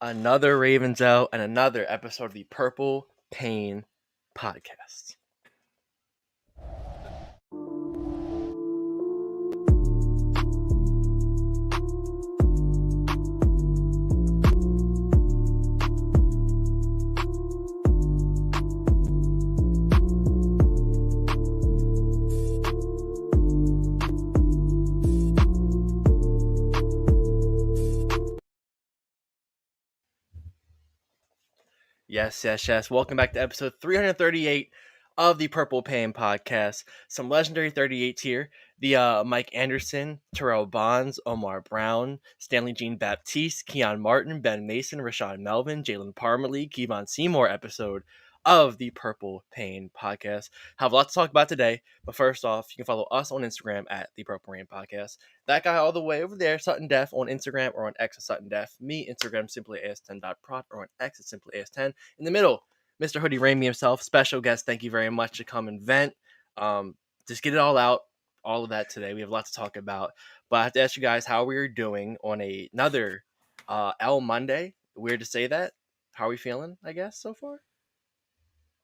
Another Ravens out and another episode of the Purple Pain Podcast. Yes. Welcome back to episode 338 of the Purple Pain Podcast. Some legendary 38s here. The Mike Anderson, Terrell Bonds, Omar Brown, Stanley Jean Baptiste, Keon Martin, Ben Mason, Rashad Melvin, Jalen Parmalee, Kevon Seymour episode of the Purple Pain Podcast. Have a lot to talk about today, but first off, you can follow us on Instagram at the Purple Pain Podcast. That guy all the way over there, Sutton Def, on Instagram or on X at Sutton Def. Me, Instagram, simply as10.prod, or on X at simply as10. In the middle, Mr. Hoodie Ramey himself, special guest. Thank you very much to come and vent. Just get it all out, all of that today. We have a lot to talk about. But I have to ask you guys how we are doing on another L Monday. Weird to say that. How are we feeling, I guess, so far?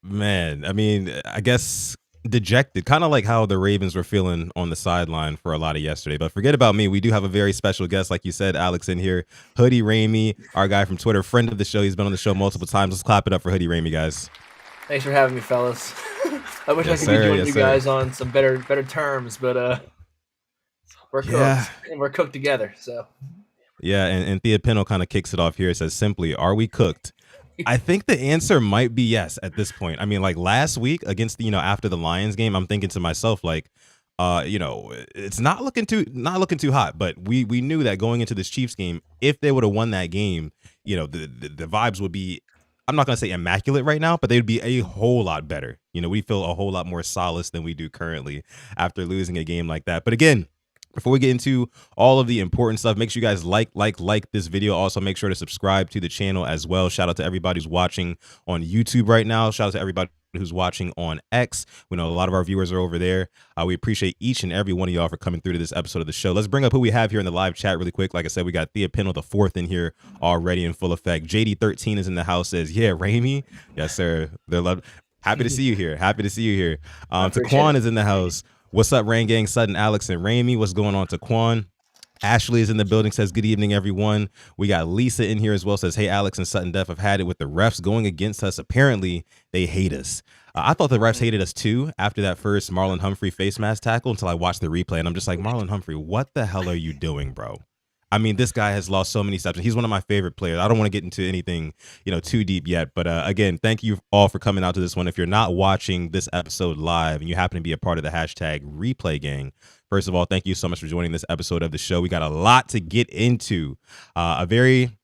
Man, I mean, I guess dejected, kind of like how the Ravens were feeling on the sideline for a lot of yesterday. But forget about me. We do have a very special guest, like you said, Alex, in here. Hoodie Ramey, our guy from Twitter, friend of the show. He's been on the show multiple times. Let's clap it up for Hoodie Ramey, guys. Thanks for having me, fellas. I wish I could be joining you guys on some better terms, but we're cooked, and we're cooked together. So yeah, and Thea Pino kind of kicks it off here. It says simply, "Are we cooked?" I think the answer might be yes at this point. I mean, like last week against the, after the Lions game, I'm thinking to myself, like, it's not looking too hot. But we knew that going into this Chiefs game, if they would have won that game, the vibes would be, I'm not going to say immaculate right now, but they would be a whole lot better. We feel a whole lot more solace than we do currently after losing a game like that. But again, before we get into all of the important stuff, make sure you guys like this video. Also, make sure to subscribe to the channel as well. Shout out to everybody who's watching on YouTube right now. Shout out to everybody who's watching on X. We know a lot of our viewers are over there. We appreciate each and every one of y'all for coming through to this episode of the show. Let's bring up who we have here in the live chat really quick. Like I said, we got Thea Pino the fourth in here already in full effect. JD13 is in the house, says, yeah, Ramey. Yes, sir. Happy to see you here. Taquan is in the house. What's up, Rain Gang, Sutton, Alex, and Ramey? What's going on, Taquan? Ashley is in the building, says, good evening, everyone. We got Lisa in here as well, says, hey, Alex and Sutton Def have had it with the refs going against us. Apparently, they hate us. I thought the refs hated us, too, after that first Marlon Humphrey face mask tackle until I watched the replay, and I'm just like, Marlon Humphrey, what the hell are you doing, bro? I mean, this guy has lost so many steps. He's one of my favorite players. I don't want to get into anything, too deep yet. But again, thank you all for coming out to this one. If you're not watching this episode live and you happen to be a part of the hashtag replay gang, first of all, thank you so much for joining this episode of the show. We got a lot to get into. A very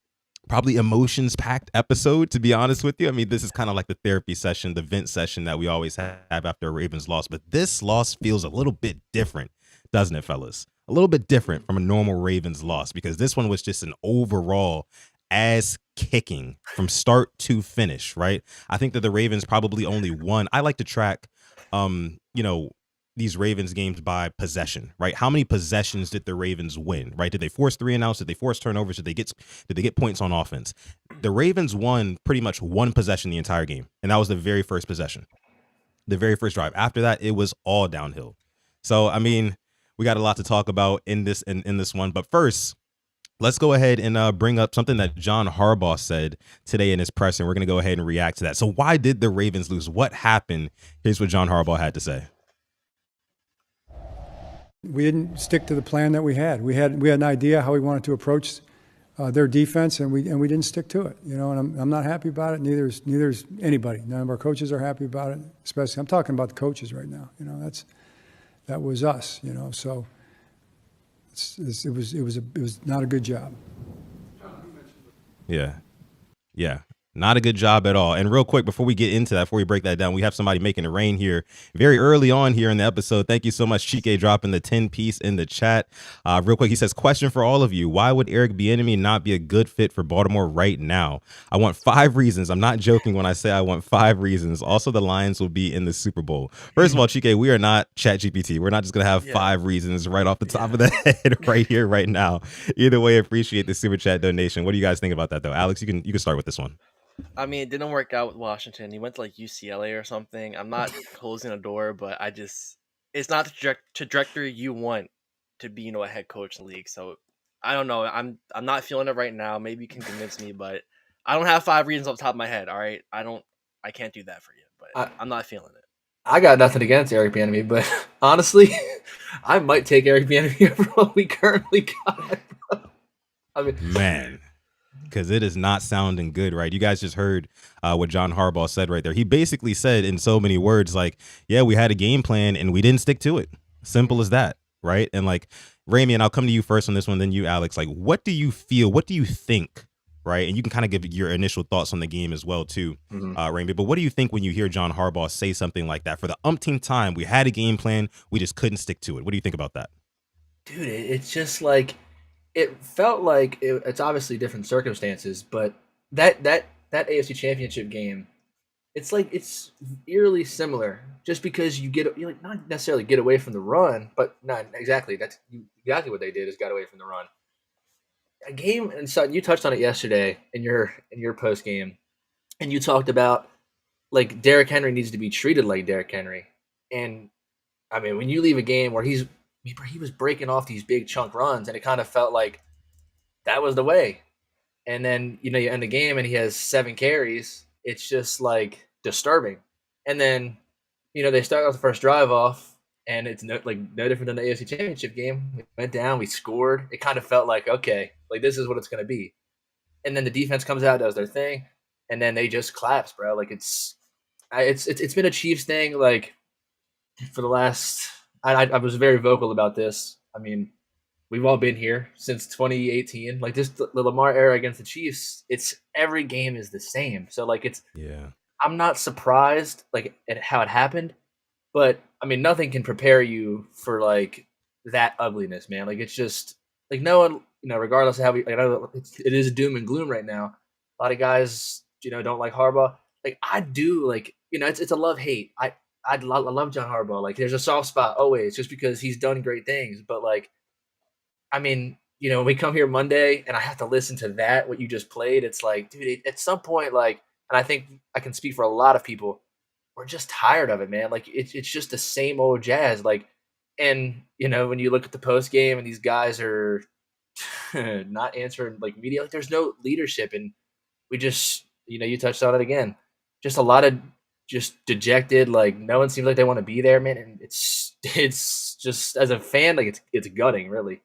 probably emotions-packed episode, to be honest with you. I mean, this is kind of like the therapy session, the vent session that we always have after a Ravens loss. But this loss feels a little bit different, doesn't it, fellas? A little bit different from a normal Ravens loss, because this one was just an overall ass kicking from start to finish, right? I think that the Ravens probably only won. I like to track, these Ravens games by possession, right? How many possessions did the Ravens win, right? Did they force 3 and outs? Did they force turnovers? Did they get points on offense? The Ravens won pretty much one possession the entire game, and that was the very first possession, the very first drive. After that, it was all downhill. So, I mean, we got a lot to talk about in this one. But first, let's go ahead and bring up something that John Harbaugh said today in his press, and we're going to go ahead and react to that. So why did the Ravens lose? What happened? Here's what John Harbaugh had to say. We didn't stick to the plan that we had. We had an idea how we wanted to approach their defense, and we didn't stick to it. And I'm not happy about it. Neither is anybody. None of our coaches are happy about it. Especially, I'm talking about the coaches right now. That was us, so it was not a good job. Yeah. Not a good job at all. And real quick, before we get into that, before we break that down, we have somebody making it rain here very early on here in the episode. Thank you so much, Chike, dropping the 10 piece in the chat. Real quick, he says, question for all of you. Why would Eric Bieniemy not be a good fit for Baltimore right now? I want 5 reasons. I'm not joking when I say I want 5 reasons. Also, the Lions will be in the Super Bowl. First of all, Chike, we are not ChatGPT. We're not just going to have 5 reasons right off the top of the head right here, right now. Either way, appreciate the Super Chat donation. What do you guys think about that, though? Alex, you can start with this one. I mean, it didn't work out with Washington. He went to like UCLA or something. I'm not closing a door, but it's not the trajectory you want to be, a head coach in the league. So I don't know. I'm not feeling it right now. Maybe you can convince me, but I don't have 5 reasons off the top of my head. All right, I can't do that for you. But I'm not feeling it. I got nothing against Eric Bieniemy, but honestly, I might take Eric Bieniemy over what we currently got. I mean, man. Because it is not sounding good, right? You guys just heard what John Harbaugh said right there. He basically said in so many words, like, yeah, we had a game plan and we didn't stick to it. Simple as that, right? And like, Rami, and I'll come to you first on this one, then you, Alex. Like, what do you feel? What do you think, right? And you can kind of give your initial thoughts on the game as well, too, Rami. But what do you think when you hear John Harbaugh say something like that? For the umpteenth time, we had a game plan, we just couldn't stick to it. What do you think about that? Dude, it's just like, it felt like it's obviously different circumstances, but that AFC Championship game, it's like it's eerily similar. Just because you like not necessarily get away from the run, but not exactly. That's exactly what they did is got away from the run. A game, and so you touched on it yesterday in your post game, and you talked about like Derrick Henry needs to be treated like Derrick Henry, and I mean when you leave a game where he was breaking off these big chunk runs, and it kind of felt like that was the way. And then you end the game and he has 7 carries. It's just like disturbing. And then they start off the first drive off, and it's no different than the AFC Championship game. We went down, we scored. It kind of felt like, okay, like this is what it's going to be. And then the defense comes out, does their thing, and then they just collapse, bro. Like it's been a Chiefs thing like for the last. I was very vocal about this. I mean, we've all been here since 2018. Like this, the Lamar era against the Chiefs, it's every game is the same. So like I'm not surprised like at how it happened, but I mean nothing can prepare you for like that ugliness, man. Like it's just like no one, regardless of how I know it is doom and gloom right now. A lot of guys, don't like Harbaugh. Like I do, like it's a love hate. I love John Harbaugh. Like there's a soft spot always, just because he's done great things. But like, I mean, we come here Monday and I have to listen to what you just played. It's like, dude, at some point, like, and I think I can speak for a lot of people, we're just tired of it, man. Like it's just the same old jazz. Like, and when you look at the post game and these guys are not answering like media, like there's no leadership, and we just, you touched on it again. Just a lot of just dejected, like no one seems like they want to be there, man. And it's just as a fan, like it's gutting, really.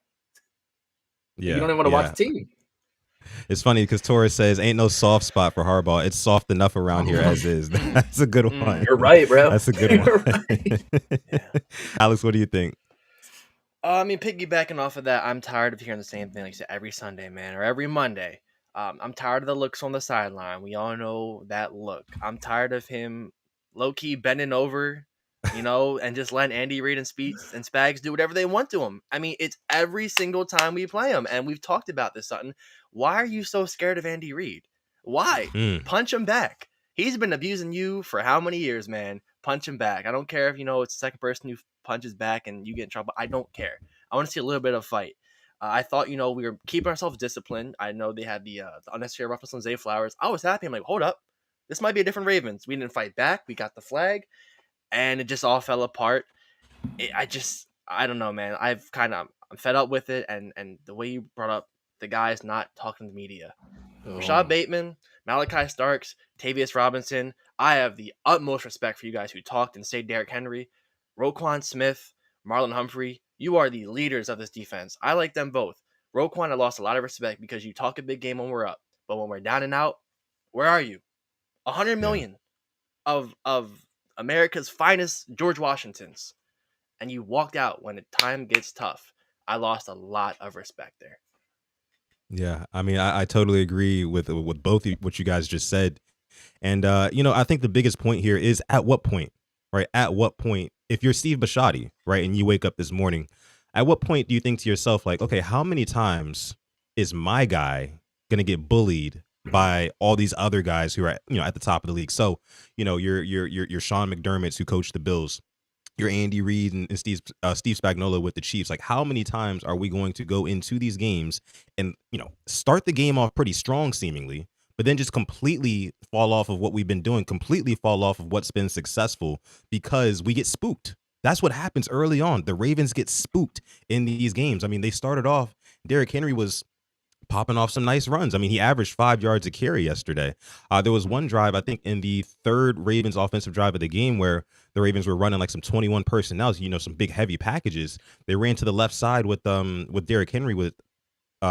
Yeah, you don't even want to watch the team. It's funny because Torres says, ain't no soft spot for Harbaugh. It's soft enough around here as is. That's a good one. You're right, bro. That's a good one. Right. Alex, what do you think? I mean, piggybacking off of that, I'm tired of hearing the same thing like I said every Sunday, man, or every Monday. I'm tired of the looks on the sideline. We all know that look. I'm tired of him low-key bending over, and just letting Andy Reid and Spags do whatever they want to him. I mean, it's every single time we play him, and we've talked about this, Sutton. Why are you so scared of Andy Reid? Why? Punch him back. He's been abusing you for how many years, man? Punch him back. I don't care if, it's the second person who punches back and you get in trouble. I don't care. I want to see a little bit of fight. I thought, we were keeping ourselves disciplined. I know they had the unnecessary roughness on Zay Flowers. I was happy. I'm like, hold up. This might be a different Ravens. We didn't fight back. We got the flag. And it just all fell apart. I don't know, man. I'm fed up with it. And the way you brought up the guys not talking to the media. Rashad Bateman, Malachi Starks, Tavius Robinson. I have the utmost respect for you guys who talked and say Derrick Henry. Roquan Smith, Marlon Humphrey. You are the leaders of this defense. I like them both. Roquan, I lost a lot of respect because you talk a big game when we're up. But when we're down and out, where are you? 100 million of America's finest George Washingtons. And you walked out when the time gets tough. I lost a lot of respect there. Yeah, I mean, I totally agree with both what you guys just said. And I think the biggest point here is at what point, right? At what point, if you're Steve Bisciotti, right, and you wake up this morning, at what point do you think to yourself, like, okay, how many times is my guy gonna get bullied by all these other guys who are at the top of the league? So, your Sean McDermott's who coached the Bills, your Andy Reid and Steve Spagnuolo with the Chiefs. Like, how many times are we going to go into these games and start the game off pretty strong, seemingly, but then just completely fall off of what we've been doing, completely fall off of what's been successful because we get spooked. That's what happens early on. The Ravens get spooked in these games. I mean, they started off. Derrick Henry was popping off some nice runs. I mean, he averaged 5 yards a carry yesterday. There was one drive, I think, in the third Ravens offensive drive of the game where the Ravens were running like some 21 personnel, some big heavy packages. They ran to the left side with Derrick Henry with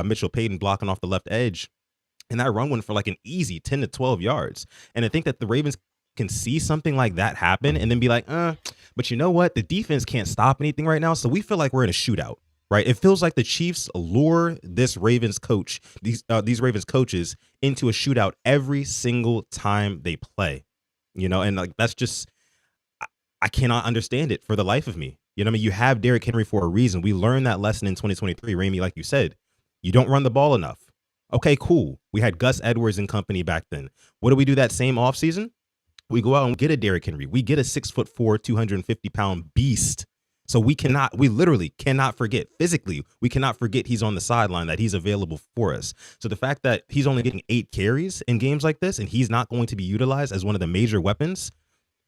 Mitchell Payton blocking off the left edge. And that run went for like an easy 10 to 12 yards. And I think that the Ravens can see something like that happen and then be like, but you know what? The defense can't stop anything right now. So we feel like we're in a shootout. Right, it feels like the Chiefs lure these Ravens Ravens coaches into a shootout every single time they play, and like that's just I cannot understand it for the life of me. You know what I mean? You have Derrick Henry for a reason. We learned that lesson in 2023, Ramey, like you said. You don't run the ball enough. Okay, cool. We had Gus Edwards and company back then. What do we do that same offseason? We go out and get a Derrick Henry. We get a 6'4", 250-pound beast. So we literally cannot forget physically. We cannot forget he's on the sideline, that he's available for us. So the fact that he's only getting 8 carries in games like this and he's not going to be utilized as one of the major weapons.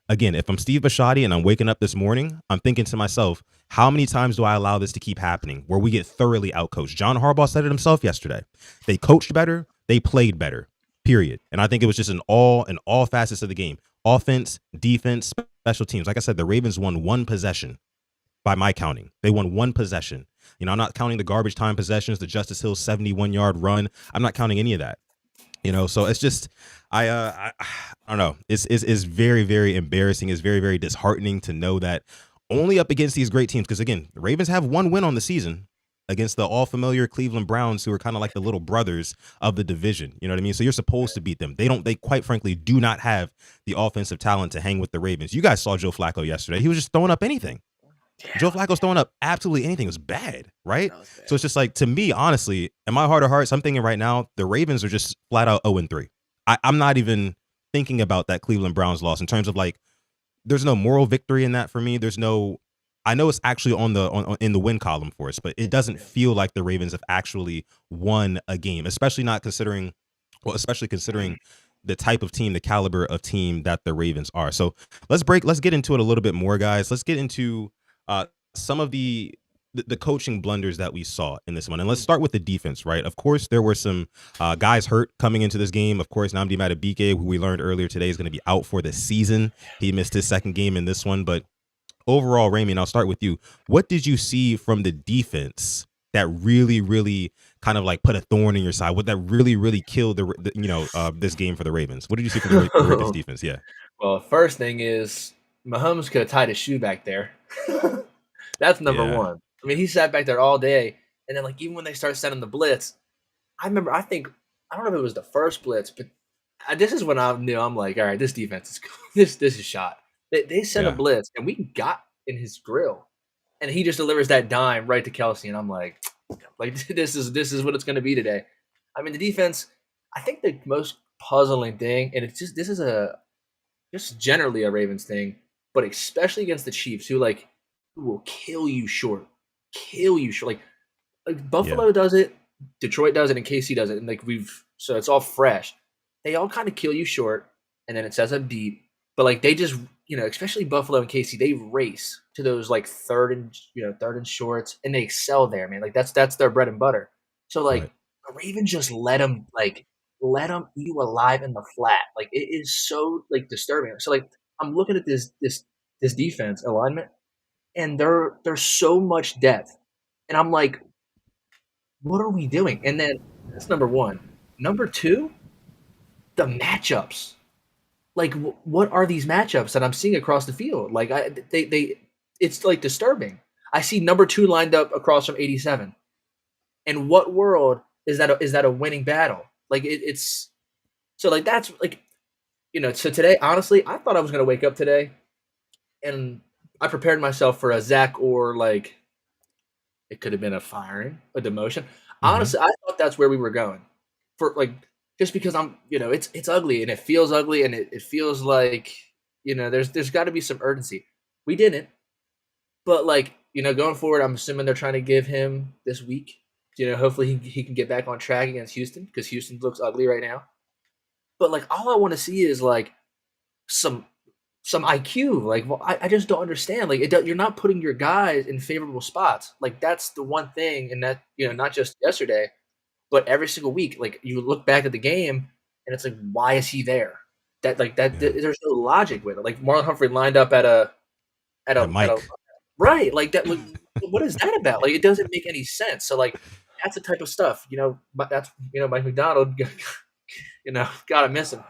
Again, if I'm Steve Bisciotti and I'm waking up this morning, I'm thinking to myself, how many times do I allow this to keep happening where we get thoroughly outcoached? John Harbaugh said it himself yesterday. They coached better. They played better, period. And I think it was just in all facets of the game. Offense, defense, special teams. Like I said, the Ravens won one possession. By my counting, they won one possession. I'm not counting the garbage time possessions, the Justice Hill 71-yard run. I'm not counting any of that. So it's just, I don't know. It's very, very embarrassing. It's very, very disheartening to know that only up against these great teams. Because again, the Ravens have one win on the season against the all familiar Cleveland Browns, who are kind of like the little brothers of the division. You know what I mean? So you're supposed to beat them. They quite frankly do not have the offensive talent to hang with the Ravens. You guys saw Joe Flacco yesterday. He was just throwing up anything. Yeah, Joe Flacco's throwing up absolutely anything. It was bad, right? Was bad. So it's just like, to me, honestly, in my heart of hearts, I'm thinking right now, the Ravens are just flat out 0-3. I'm not even thinking about that Cleveland Browns loss in terms of like, there's no moral victory in that for me. I know it's actually in the win column for us, but it doesn't feel like the Ravens have actually won a game, especially considering the type of team, the caliber of team that the Ravens are. So let's get into it a little bit more, guys. Let's get into some of the coaching blunders that we saw in this one. And let's start with the defense, right? Of course, there were some guys hurt coming into this game. Of course, Nnamdi Madubuike, who we learned earlier today, is going to be out for the season. He missed his second game in this one. But overall, Ramey, and I'll start with you. What did you see from the defense that really, really kind of like put a thorn in your side? What that really, really killed this game for the Ravens? What did you see from the Ravens defense? Yeah. Well, first thing is Mahomes could have tied his shoe back there. That's number one. I mean, he sat back there all day, and then like even when they started sending the blitz, I don't know if it was the first blitz, but this is when I knew I'm like, all right, this defense is this is shot. They sent a blitz, and we got in his grill, and he just delivers that dime right to Kelsey, and I'm like this is what it's going to be today. I mean, the defense. I think the most puzzling thing, and this is just generally a Ravens thing, but especially against the Chiefs, who will kill you short. Like Buffalo does it, Detroit does it, and KC does it, and so it's all fresh. They all kind of kill you short, and then it sets up deep. But like they just, especially Buffalo and KC, they race to those like third and shorts, and they excel there, man. Like that's their bread and butter. So like the Ravens just let them eat you alive in the flat. Like it is so like disturbing. So like I'm looking at this defense alignment, and there's so much depth, and I'm like, what are we doing? And then that's number one. Number two, the matchups. Like, what are these matchups that I'm seeing across the field? Like, it's like disturbing. I see number 2 lined up across from 87. In what world is that a winning battle? Like it's so like that's like so today, honestly, I thought I was gonna wake up today and I prepared myself for a Zach or like it could have been a firing, a demotion. Mhm. Honestly, I thought that's where we were going for like just because it's ugly and it feels ugly and it feels like there's got to be some urgency. We didn't, but like going forward, I'm assuming they're trying to give him this week. Hopefully he can get back on track against Houston because Houston looks ugly right now. But like all I want to see is like some IQ. Like, well, I just don't understand. Like, you're not putting your guys in favorable spots. Like, that's the one thing, and that not just yesterday, but every single week. Like, you look back at the game, and it's like, why is he there? There's no logic with it. Like, Marlon Humphrey lined up at a Mike. right. Like that. Like, what is that about? Like, it doesn't make any sense. So, like, that's the type of stuff. But that's Mike McDonald. Gotta miss him.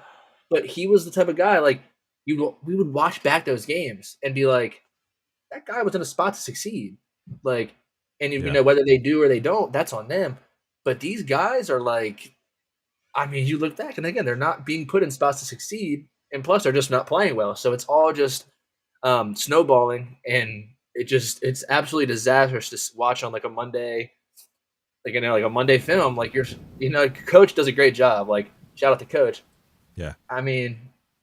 But he was the type of guy like we would watch back those games and be like, that guy was in a spot to succeed. Like, and whether they do or they don't, that's on them. But these guys are like, I mean, you look back and again, they're not being put in spots to succeed, and plus they're just not playing well. So it's all just snowballing, and it's absolutely disastrous to watch on like a Monday, like a Monday film. Like coach does a great job. Like shout out to coach. Yeah. I mean,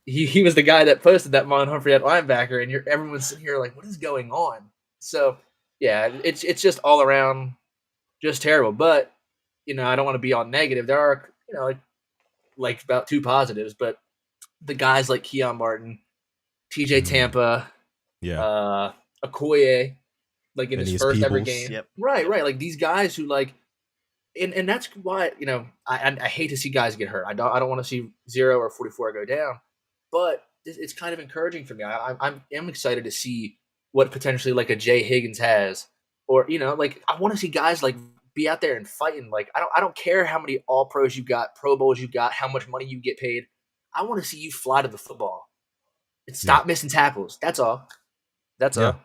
he was the guy that posted that Marlon Humphrey at linebacker, and everyone's sitting here like, what is going on? So yeah, it's just all around just terrible. But I don't want to be all negative. There are like about two positives, but the guys like Keon Martin, TJ Tampa, Yeah. Okoye, like in And his these first ever Peebles. game. Yep. Right. Like these guys who like, and that's why I hate to see guys get hurt. I don't want to see 0 or 44 go down, but it's kind of encouraging for me. I'm excited to see what potentially like a Jay Higgins has, or like I want to see guys like be out there and fighting. Like I don't care how many All Pros you got, Pro Bowls you got, how much money you get paid. I want to see you fly to the football and stop missing tackles. That's all. That's all.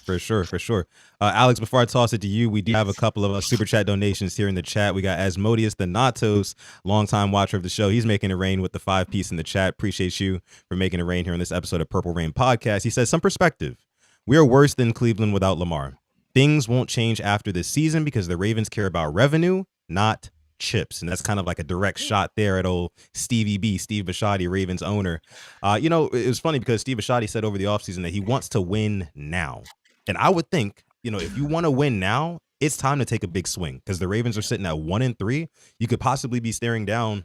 For sure. Alex, before I toss it to you, we do have a couple of super chat donations here in the chat. We got Asmodeus the Natos, longtime watcher of the show. He's making it rain with the 5-piece in the chat. Appreciate you for making it rain here on this episode of Purple Rain Podcast. He says, some perspective. We are worse than Cleveland without Lamar. Things won't change after this season because the Ravens care about revenue, not chips. And that's kind of like a direct shot there at old Stevie B, Steve Bisciotti, Ravens owner. It was funny because Steve Bisciotti said over the offseason that he wants to win now. And I would think, if you want to win now, it's time to take a big swing because the Ravens are sitting at 1-3. You could possibly be staring down,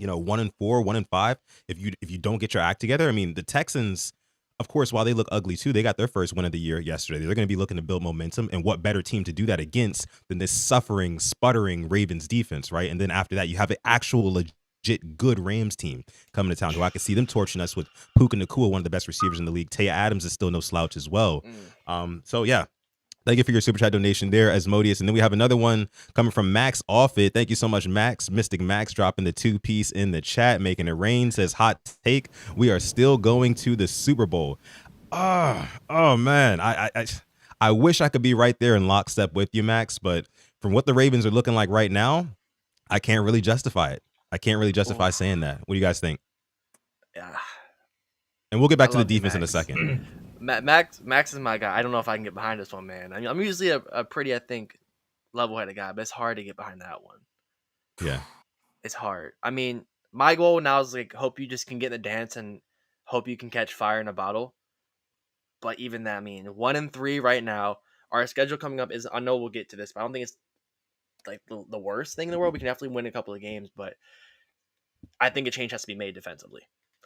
1-4, 1-5 if you don't get your act together. I mean, the Texans, of course, while they look ugly too, they got their first win of the year yesterday. They're going to be looking to build momentum, and what better team to do that against than this suffering, sputtering Ravens defense, right? And then after that, you have an actual legit good Rams team coming to town who I could see them torching us with Puka Nacua, one of the best receivers in the league. Taya Adams is still no slouch as well. So yeah, thank you for your super chat donation there, Asmodeus. And then we have another one coming from Max Offit. Thank you so much, Max. Mystic Max dropping the 2-piece in the chat, making it rain. Says, hot take, we are still going to the Super Bowl. Oh man, I wish I could be right there in lockstep with you, Max. But from what the Ravens are looking like right now, I can't really justify it. I can't really justify saying that. What do you guys think? Yeah. And we'll get back to the defense in a second. Max is my guy. I don't know if I can get behind this one, man. I mean, I'm usually a pretty, I think, level-headed guy, but it's hard to get behind that one. Yeah. It's hard. I mean, my goal now is like hope you just can get in the dance and hope you can catch fire in a bottle. But even that, I mean, 1-3 right now. Our schedule coming up is, I know we'll get to this, but I don't think it's like the worst thing in the world. We can definitely win a couple of games, but I think a change has to be made defensively.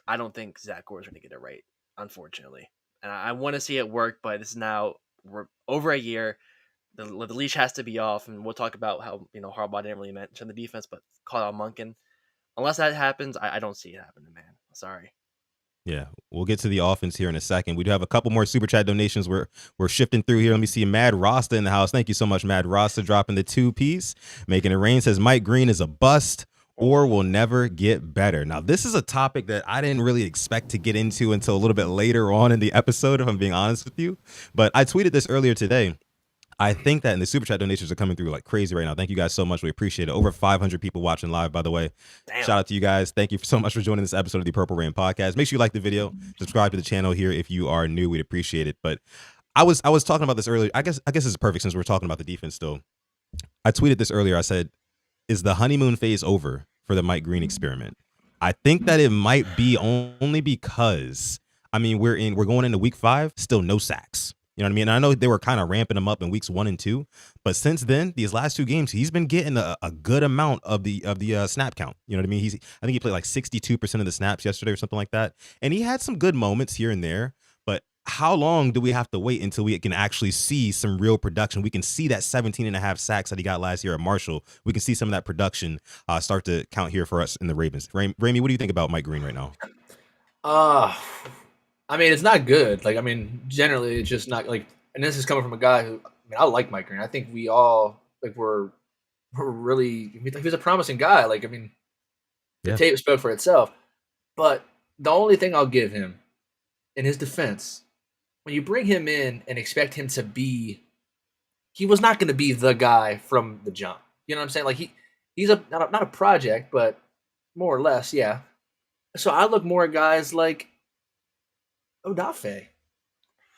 I don't think Zach Gore is going to get it right, unfortunately. And I want to see it work, but this is now we're over a year. The leash has to be off, and we'll talk about how Harbaugh didn't really mention the defense, but call out Monken. Unless that happens, I don't see it happening, man. Sorry. Yeah, we'll get to the offense here in a second. We do have a couple more super chat donations. We're shifting through here. Let me see. Mad Rasta in the house. Thank you so much, Mad Rasta, dropping the 2-piece. Making it rain says Mike Green is a bust or will never get better. Now, this is a topic that I didn't really expect to get into until a little bit later on in the episode, if I'm being honest with you. But I tweeted this earlier today. I think that, and the super chat donations are coming through like crazy right now. Thank you guys so much. We appreciate it. Over 500 people watching live, by the way. Damn. Shout out to you guys. Thank you so much for joining this episode of the Purple Rain Podcast. Make sure you like the video, subscribe to the channel here if you are new. We'd appreciate it. But I was talking about this earlier. I guess this is perfect since we're talking about the defense still. I tweeted this earlier. I said, is the honeymoon phase over for the Mike Green experiment? I think that it might be only because, I mean, we're going into week 5, still no sacks. You know what I mean? And I know they were kind of ramping him up in weeks 1 and 2, but since then, these last 2 games, he's been getting a good amount of the snap count. You know what I mean? I think he played like 62% of the snaps yesterday or something like that, and he had some good moments here and there. But how long do we have to wait until we can actually see some real production? We can see that 17.5 sacks that he got last year at Marshall. We can see some of that production start to count here for us in the Ravens. Ramey, what do you think about Mike Green right now? I mean, it's not good. Like, I mean, generally, it's just not like. And this is coming from a guy who, I mean, I like Mike Green. I think we all like we're really. I mean, he was a promising guy. Like, I mean, the tape spoke for itself. But the only thing I'll give him, in his defense, when you bring him in and expect him to be, he was not going to be the guy from the jump. You know what I'm saying? Like he's not a project, but more or less, yeah. So I look more at guys like Odafe.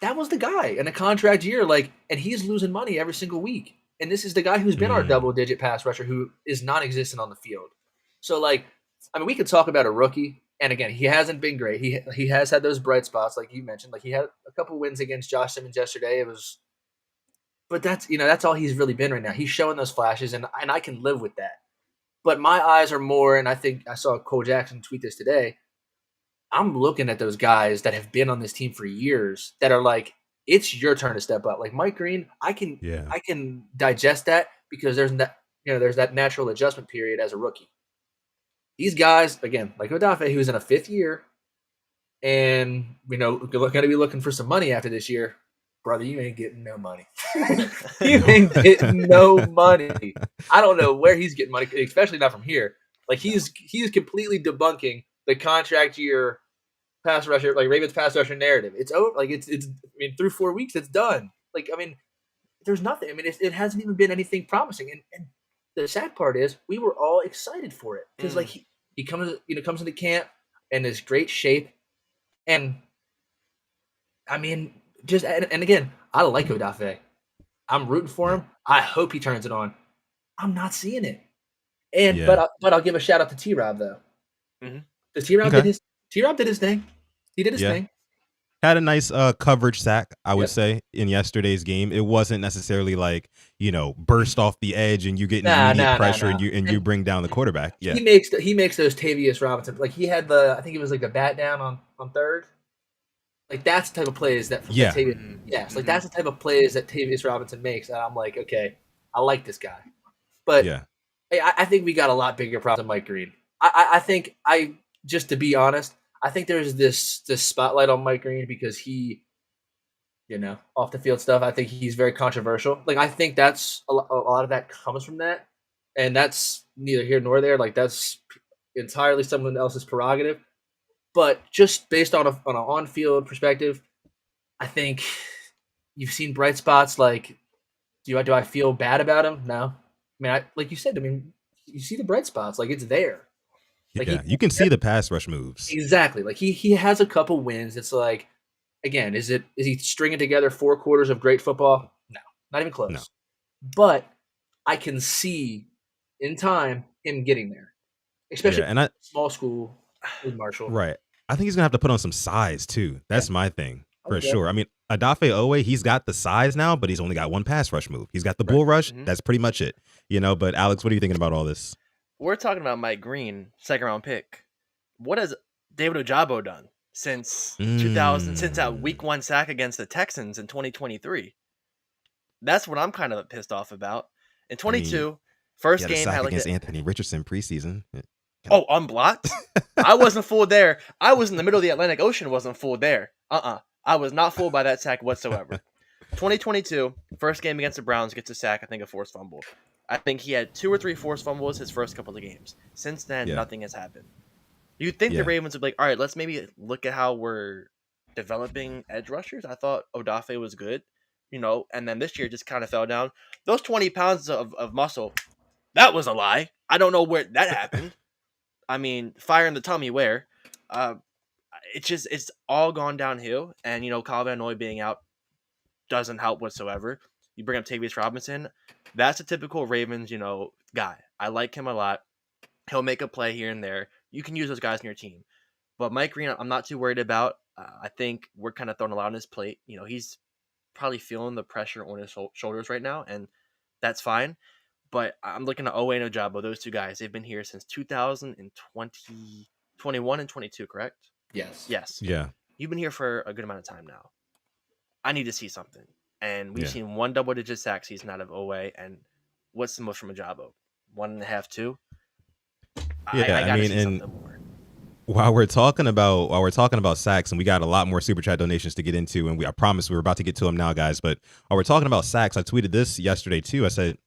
That was the guy in a contract year, like, and he's losing money every single week. And this is the guy who's been our double-digit pass rusher who is non-existent on the field. So, like, I mean, we could talk about a rookie, and again, he hasn't been great. He has had those bright spots, like you mentioned. Like, he had a couple wins against Josh Simmons yesterday. But that's all he's really been right now. He's showing those flashes, and I can live with that. But my eyes are more, and I think I saw Cole Jackson tweet this today. I'm looking at those guys that have been on this team for years that are like, it's your turn to step up. Like Mike Green, I can digest that because there's that natural adjustment period as a rookie. These guys, again, like Odafe, who's in a 5th year, and going to be looking for some money after this year. Brother, you ain't getting no money. You ain't getting no money. I don't know where he's getting money, especially not from here. Like he's completely debunking the contract year pass rusher, like Ravens pass rusher narrative. It's over. Like it's. I mean, through 4 weeks, it's done. Like, I mean, there's nothing. I mean, it hasn't even been anything promising. And the sad part is, we were all excited for it because like he comes into camp in this great shape, and I mean, and again, I like Odafe. I'm rooting for him. I hope he turns it on. I'm not seeing it. And but I'll give a shout out to T-Rob though. Mm-hmm. T-Rob did his thing. He did his thing. Had a nice coverage sack, I would say, in yesterday's game. It wasn't necessarily like, burst off the edge and you get immediate pressure and you bring down the quarterback. Yeah. He makes those Tavius Robinson. Like he had I think it was like a bat down on third. Like that's the type of plays that Tavius, yes, like that's the type of plays that Tavius Robinson makes. And I'm like, okay, I like this guy. But I think we got a lot bigger problem than Mike Green. I think just to be honest, I think there's this spotlight on Mike Green because he, off the field stuff. I think he's very controversial. Like I think that's a lot of that comes from that, and that's neither here nor there. Like that's entirely someone else's prerogative. But just based on an on-field perspective, I think you've seen bright spots. Like, do I feel bad about him? No. I mean, like you said, you see the bright spots. Like it's there. Like you can see the pass rush moves. Exactly. Like he has a couple wins. It's like, again, is he stringing together 4 quarters of great football? No, not even close. No. But I can see in time him getting there, especially in small school with Marshall. Right. I think he's gonna have to put on some size too. That's my thing for sure. I mean, Odafe Owe, he's got the size now, but he's only got 1 pass rush move. He's got the bull rush. Mm-hmm. That's pretty much it. But Alex, what are you thinking about all this? We're talking about Mike Green, 2nd round pick. What has David Ojabo done since 2000? Since that week 1 sack against the Texans in 2023? That's what I'm kind of pissed off about. In 22, first game had against Anthony Richardson preseason. Oh, unblocked? I wasn't fooled there. I was in the middle of the Atlantic Ocean. Wasn't fooled there. I was not fooled by that sack whatsoever. 2022, first game against the Browns, gets a sack. I think a forced fumble. I think he had 2 or 3 forced fumbles his first couple of games. Since then, nothing has happened. You'd think the Ravens would be like, all right, let's maybe look at how we're developing edge rushers. I thought Odafe was good. and then this year just kind of fell down. Those 20 pounds of muscle, that was a lie. I don't know where that happened. I mean, fire in the tummy where? Uh, it's all gone downhill. And, Kyle Van Noy being out doesn't help whatsoever. You bring up Tavius Robinson. That's a typical Ravens, guy. I like him a lot. He'll make a play here and there. You can use those guys in your team. But Mike Green, I'm not too worried about. I think we're kind of throwing a lot on his plate. He's probably feeling the pressure on his shoulders right now, and that's fine. But I'm looking at Owe and Ojabo, those two guys. They've been here since 2020, 21 and 22, correct? Yes. Yes. Yeah. You've been here for a good amount of time now. I need to see something. And we've Yeah. seen one double-digit sack season out of Owe, and what's the most from Ojabo? 1.5, 2? Yeah, I gotta mean, see and something more. while we're talking about sacks, and we got a lot more super chat donations to get into, and I promise we're about to get to them now, guys. But while we're talking about sacks, I tweeted this yesterday too. I said,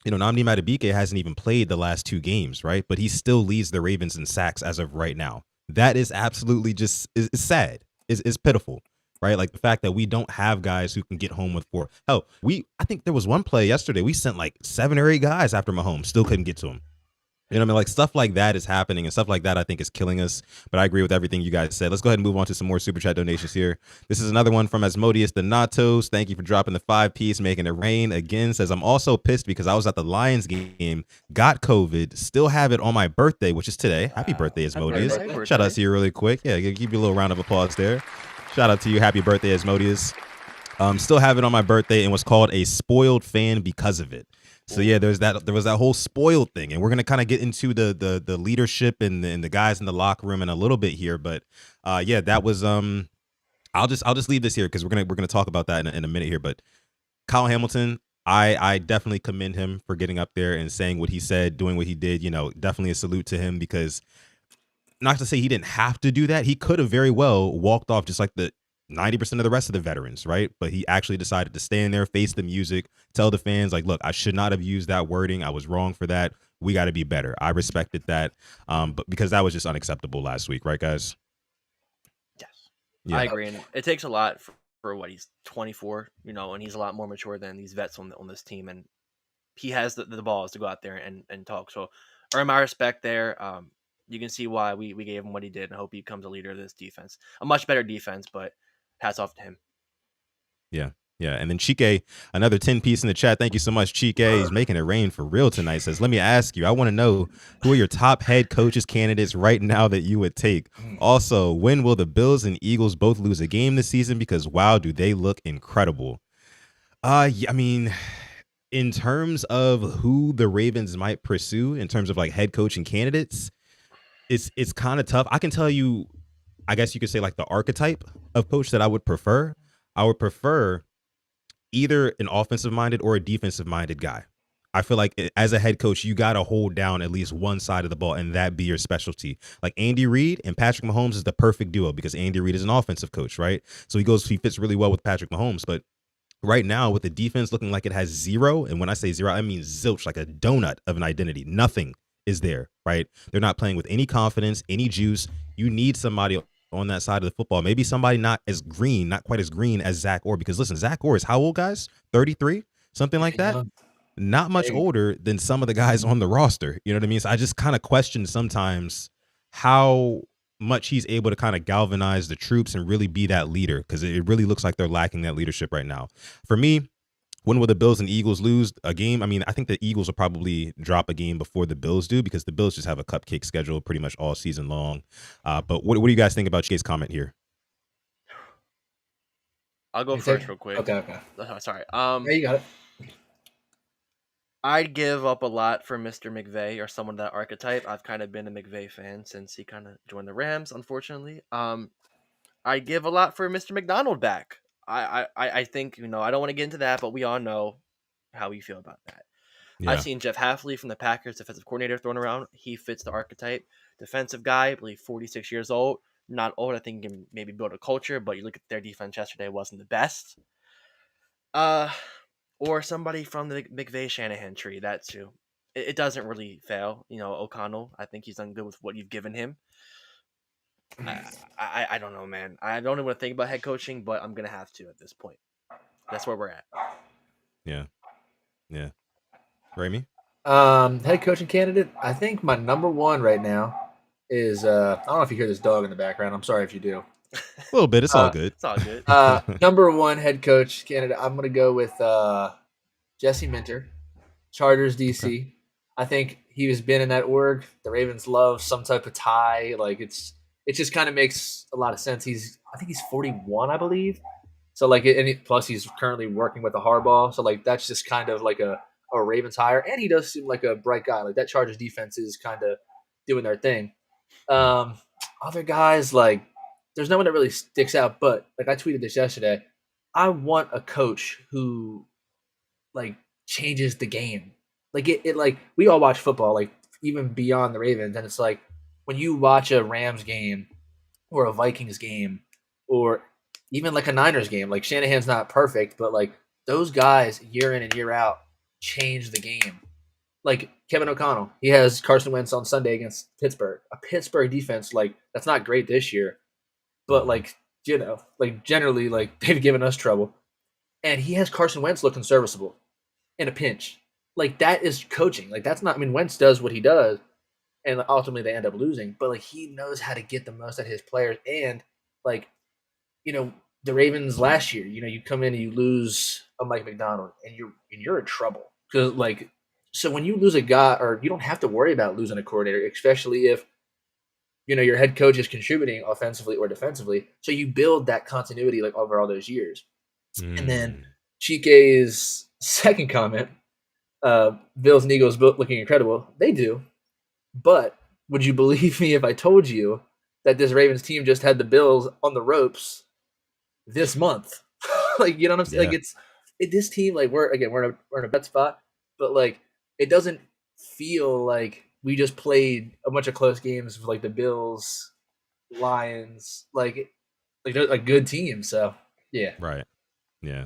Nnamdi Madubuike hasn't even played the last 2 games, right? But he still leads the Ravens in sacks as of right now. That is absolutely just is sad. Is pitiful, right? Like the fact that we don't have guys who can get home with 4. Hell, I think there was one play yesterday. We sent like 7 or 8 guys after Mahomes, still couldn't get to him. You know what I mean? Like stuff like that is happening, and stuff like that I think is killing us. But I agree with everything you guys said. Let's go ahead and move on to some more super chat donations here. This is another one from Asmodeus the Natos. Thank you for dropping the 5-piece, making it rain again. Says, I'm also pissed because I was at the Lions game, got COVID, still have it on my birthday, which is today. Happy birthday, Asmodeus. Happy birthday. Shout out to you really quick. Yeah, give you a little round of applause there. Shout out to you. Happy birthday, Asmodeus. Still have it on my birthday and was called a spoiled fan because of it. So yeah, there was that whole spoiled thing, and we're gonna kind of get into the leadership and the guys in the locker room in a little bit here. But yeah, that was I'll just leave this here because we're gonna talk about that in a minute here. But Kyle Hamilton, I definitely commend him for getting up there and saying what he said, doing what he did. Definitely a salute to him, because not to say he didn't have to do that, he could have very well walked off just like the 90% of the rest of the veterans, right? But he actually decided to stay in there, face the music, tell the fans, like, look, I should not have used that wording. I was wrong for that. We got to be better. I respected that, but because that was just unacceptable last week, right, guys? Yes. Yeah. I agree. And it takes a lot for what, he's 24, and he's a lot more mature than these vets on this team. And he has the balls to go out there and talk. So earn my respect there. You can see why we gave him what he did, and I hope he becomes a leader of this defense. A much better defense, but hats off to him. Yeah. And then Chike, another 10-piece in the chat. Thank you so much, Chike. He's making it rain for real tonight. Says, let me ask you, I want to know, who are your top head coaches candidates right now that you would take? Also, when will the Bills and Eagles both lose a game this season? Because wow, do they look incredible. Yeah, I mean, in terms of who the Ravens might pursue in terms of like head coaching candidates, it's kind of tough. I can tell you, I guess you could say like the archetype of coach that I would prefer. I would prefer either an offensive-minded or a defensive-minded guy. I feel like as a head coach, you got to hold down at least one side of the ball and that be your specialty. Like Andy Reid and Patrick Mahomes is the perfect duo because Andy Reid is an offensive coach, right? So he fits really well with Patrick Mahomes. But right now, with the defense looking like it has zero, and when I say zero, I mean zilch, like a donut of an identity. Nothing is there, right? They're not playing with any confidence, any juice. You need somebody on that side of the football. Maybe somebody not quite as green as Zach Orr, because listen, Zach Orr is how old, guys? 33, something like that. Not much older than some of the guys on the roster. You know what I mean? So I just kind of question sometimes how much he's able to kind of galvanize the troops and really be that leader, because it really looks like they're lacking that leadership right now. For me, when will the Bills and Eagles lose a game? I mean, I think the Eagles will probably drop a game before the Bills do, because the Bills just have a cupcake schedule pretty much all season long. But what do you guys think about Chike's comment here? I'll go first real quick. Okay. Sorry. Yeah, you got it. I'd give up a lot for Mr. McVay or someone that archetype. I've kind of been a McVay fan since he kind of joined the Rams, unfortunately. I'd give a lot for Mr. McDonald back. I think, I don't want to get into that, but we all know how we feel about that. Yeah. I've seen Jeff Hafley from the Packers defensive coordinator thrown around. He fits the archetype. Defensive guy, I believe 46 years old. Not old. I think he can maybe build a culture, but you look at their defense yesterday, wasn't the best. Or somebody from the McVay Shanahan tree. That too. It doesn't really fail. O'Connell, I think he's done good with what you've given him. I don't know, man. I don't even want to think about head coaching, but I'm going to have to at this point. That's where we're at. Yeah. Rami? Head coaching candidate. I think my number one right now is I don't know if you hear this dog in the background. I'm sorry if you do. A little bit. It's all good. It's all good. Number one head coach candidate. I'm gonna go with Jesse Minter, Chargers DC. Okay. I think he has been in that org. The Ravens love some type of tie. Like it just kind of makes a lot of sense. I think he's 41, I believe. So like, plus he's currently working with a Harbaugh. So like that's just kind of like a Ravens hire, and he does seem like a bright guy. Like that Chargers defense is kind of doing their thing. Other guys, like there's no one that really sticks out, but like I tweeted this yesterday. I want a coach who like changes the game. Like it like we all watch football, like even beyond the Ravens, and it's like when you watch a Rams game or a Vikings game or even like a Niners game, like Shanahan's not perfect, but like those guys year in and year out change the game. Like Kevin O'Connell, he has Carson Wentz on Sunday against Pittsburgh. A Pittsburgh defense, like that's not great this year, but like like generally, like they've given us trouble. And he has Carson Wentz looking serviceable in a pinch. Like that is coaching. Like that's not. I mean, Wentz does what he does, and ultimately they end up losing. But like he knows how to get the most out of his players, and like the Ravens last year. You come in and you lose a Mike McDonald, and you're in trouble because like. So when you lose a guy, or you don't have to worry about losing a coordinator, especially if your head coach is contributing offensively or defensively. So you build that continuity like over all those years. And then Chike's second comment, Bills and Eagles both looking incredible. They do. But would you believe me if I told you that this Ravens team just had the Bills on the ropes this month? Like, you know what I'm saying? Yeah. Like this team, like we're in a bad spot, but like it doesn't feel like we just played a bunch of close games with like the Bills, Lions, like they're a good team. So yeah. Right. Yeah.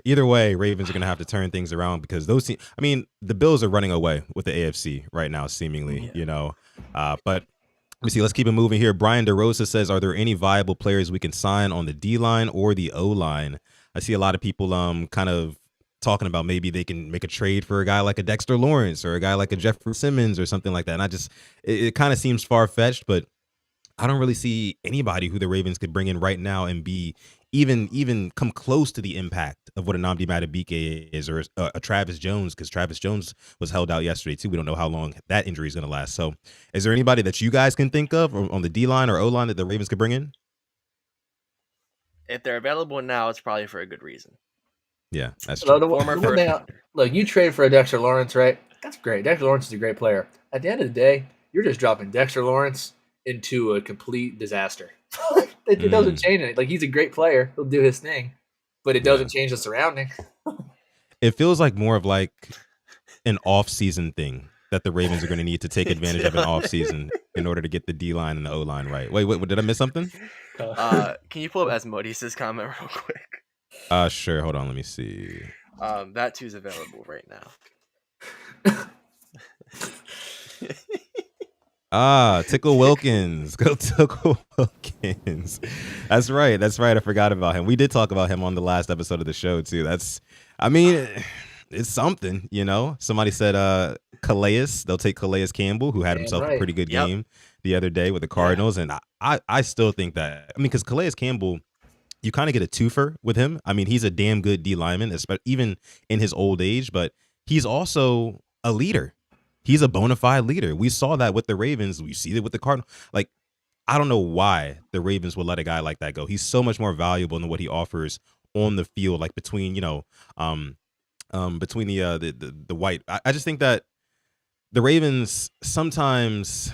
Either way, Ravens are going to have to turn things around because those teams, I mean, the Bills are running away with the AFC right now, seemingly, but let me see. Let's keep it moving here. Brian DeRosa says, are there any viable players we can sign on the D-line or the O-line? I see a lot of people kind of talking about maybe they can make a trade for a guy like a Dexter Lawrence or a guy like a Jeffrey Simmons or something like that. And it kind of seems far-fetched, but I don't really see anybody who the Ravens could bring in right now and be even come close to the impact of what a Nnamdi Madubuike is, or a Travis Jones, because Travis Jones was held out yesterday too. We don't know how long that injury is going to last. So is there anybody that you guys can think of on the D-line or O-line that the Ravens could bring in? If they're available now, it's probably for a good reason. Yeah, that's true. Former first rounder. Look, you trade for a Dexter Lawrence, right? That's great. Dexter Lawrence is a great player. At the end of the day, you're just dropping Dexter Lawrence into a complete disaster. It doesn't change it. Like, he's a great player. He'll do his thing, but it doesn't change the surrounding. It feels like more of like an off-season thing that the Ravens are going to need to take advantage of an off-season in order to get the D-line and the O-line right. Wait, did I miss something? Can you pull up Asmodis' comment real quick? Sure. Hold on. Let me see. That too's available right now. Tickle Wilkins. Go Tickle Wilkins. That's right. I forgot about him. We did talk about him on the last episode of the show too. It's something, Somebody said Calais. They'll take Calais Campbell, who had himself a pretty good game the other day with the Cardinals. And I still think that, because Calais Campbell, you kind of get a twofer with him. I mean, he's a damn good D lineman, even in his old age, but he's also a leader. He's a bona fide leader. We saw that with the Ravens. We see it with the Cardinals. Like, I don't know why the Ravens would let a guy like that go. He's so much more valuable than what he offers on the field, like between the white. I just think that the Ravens sometimes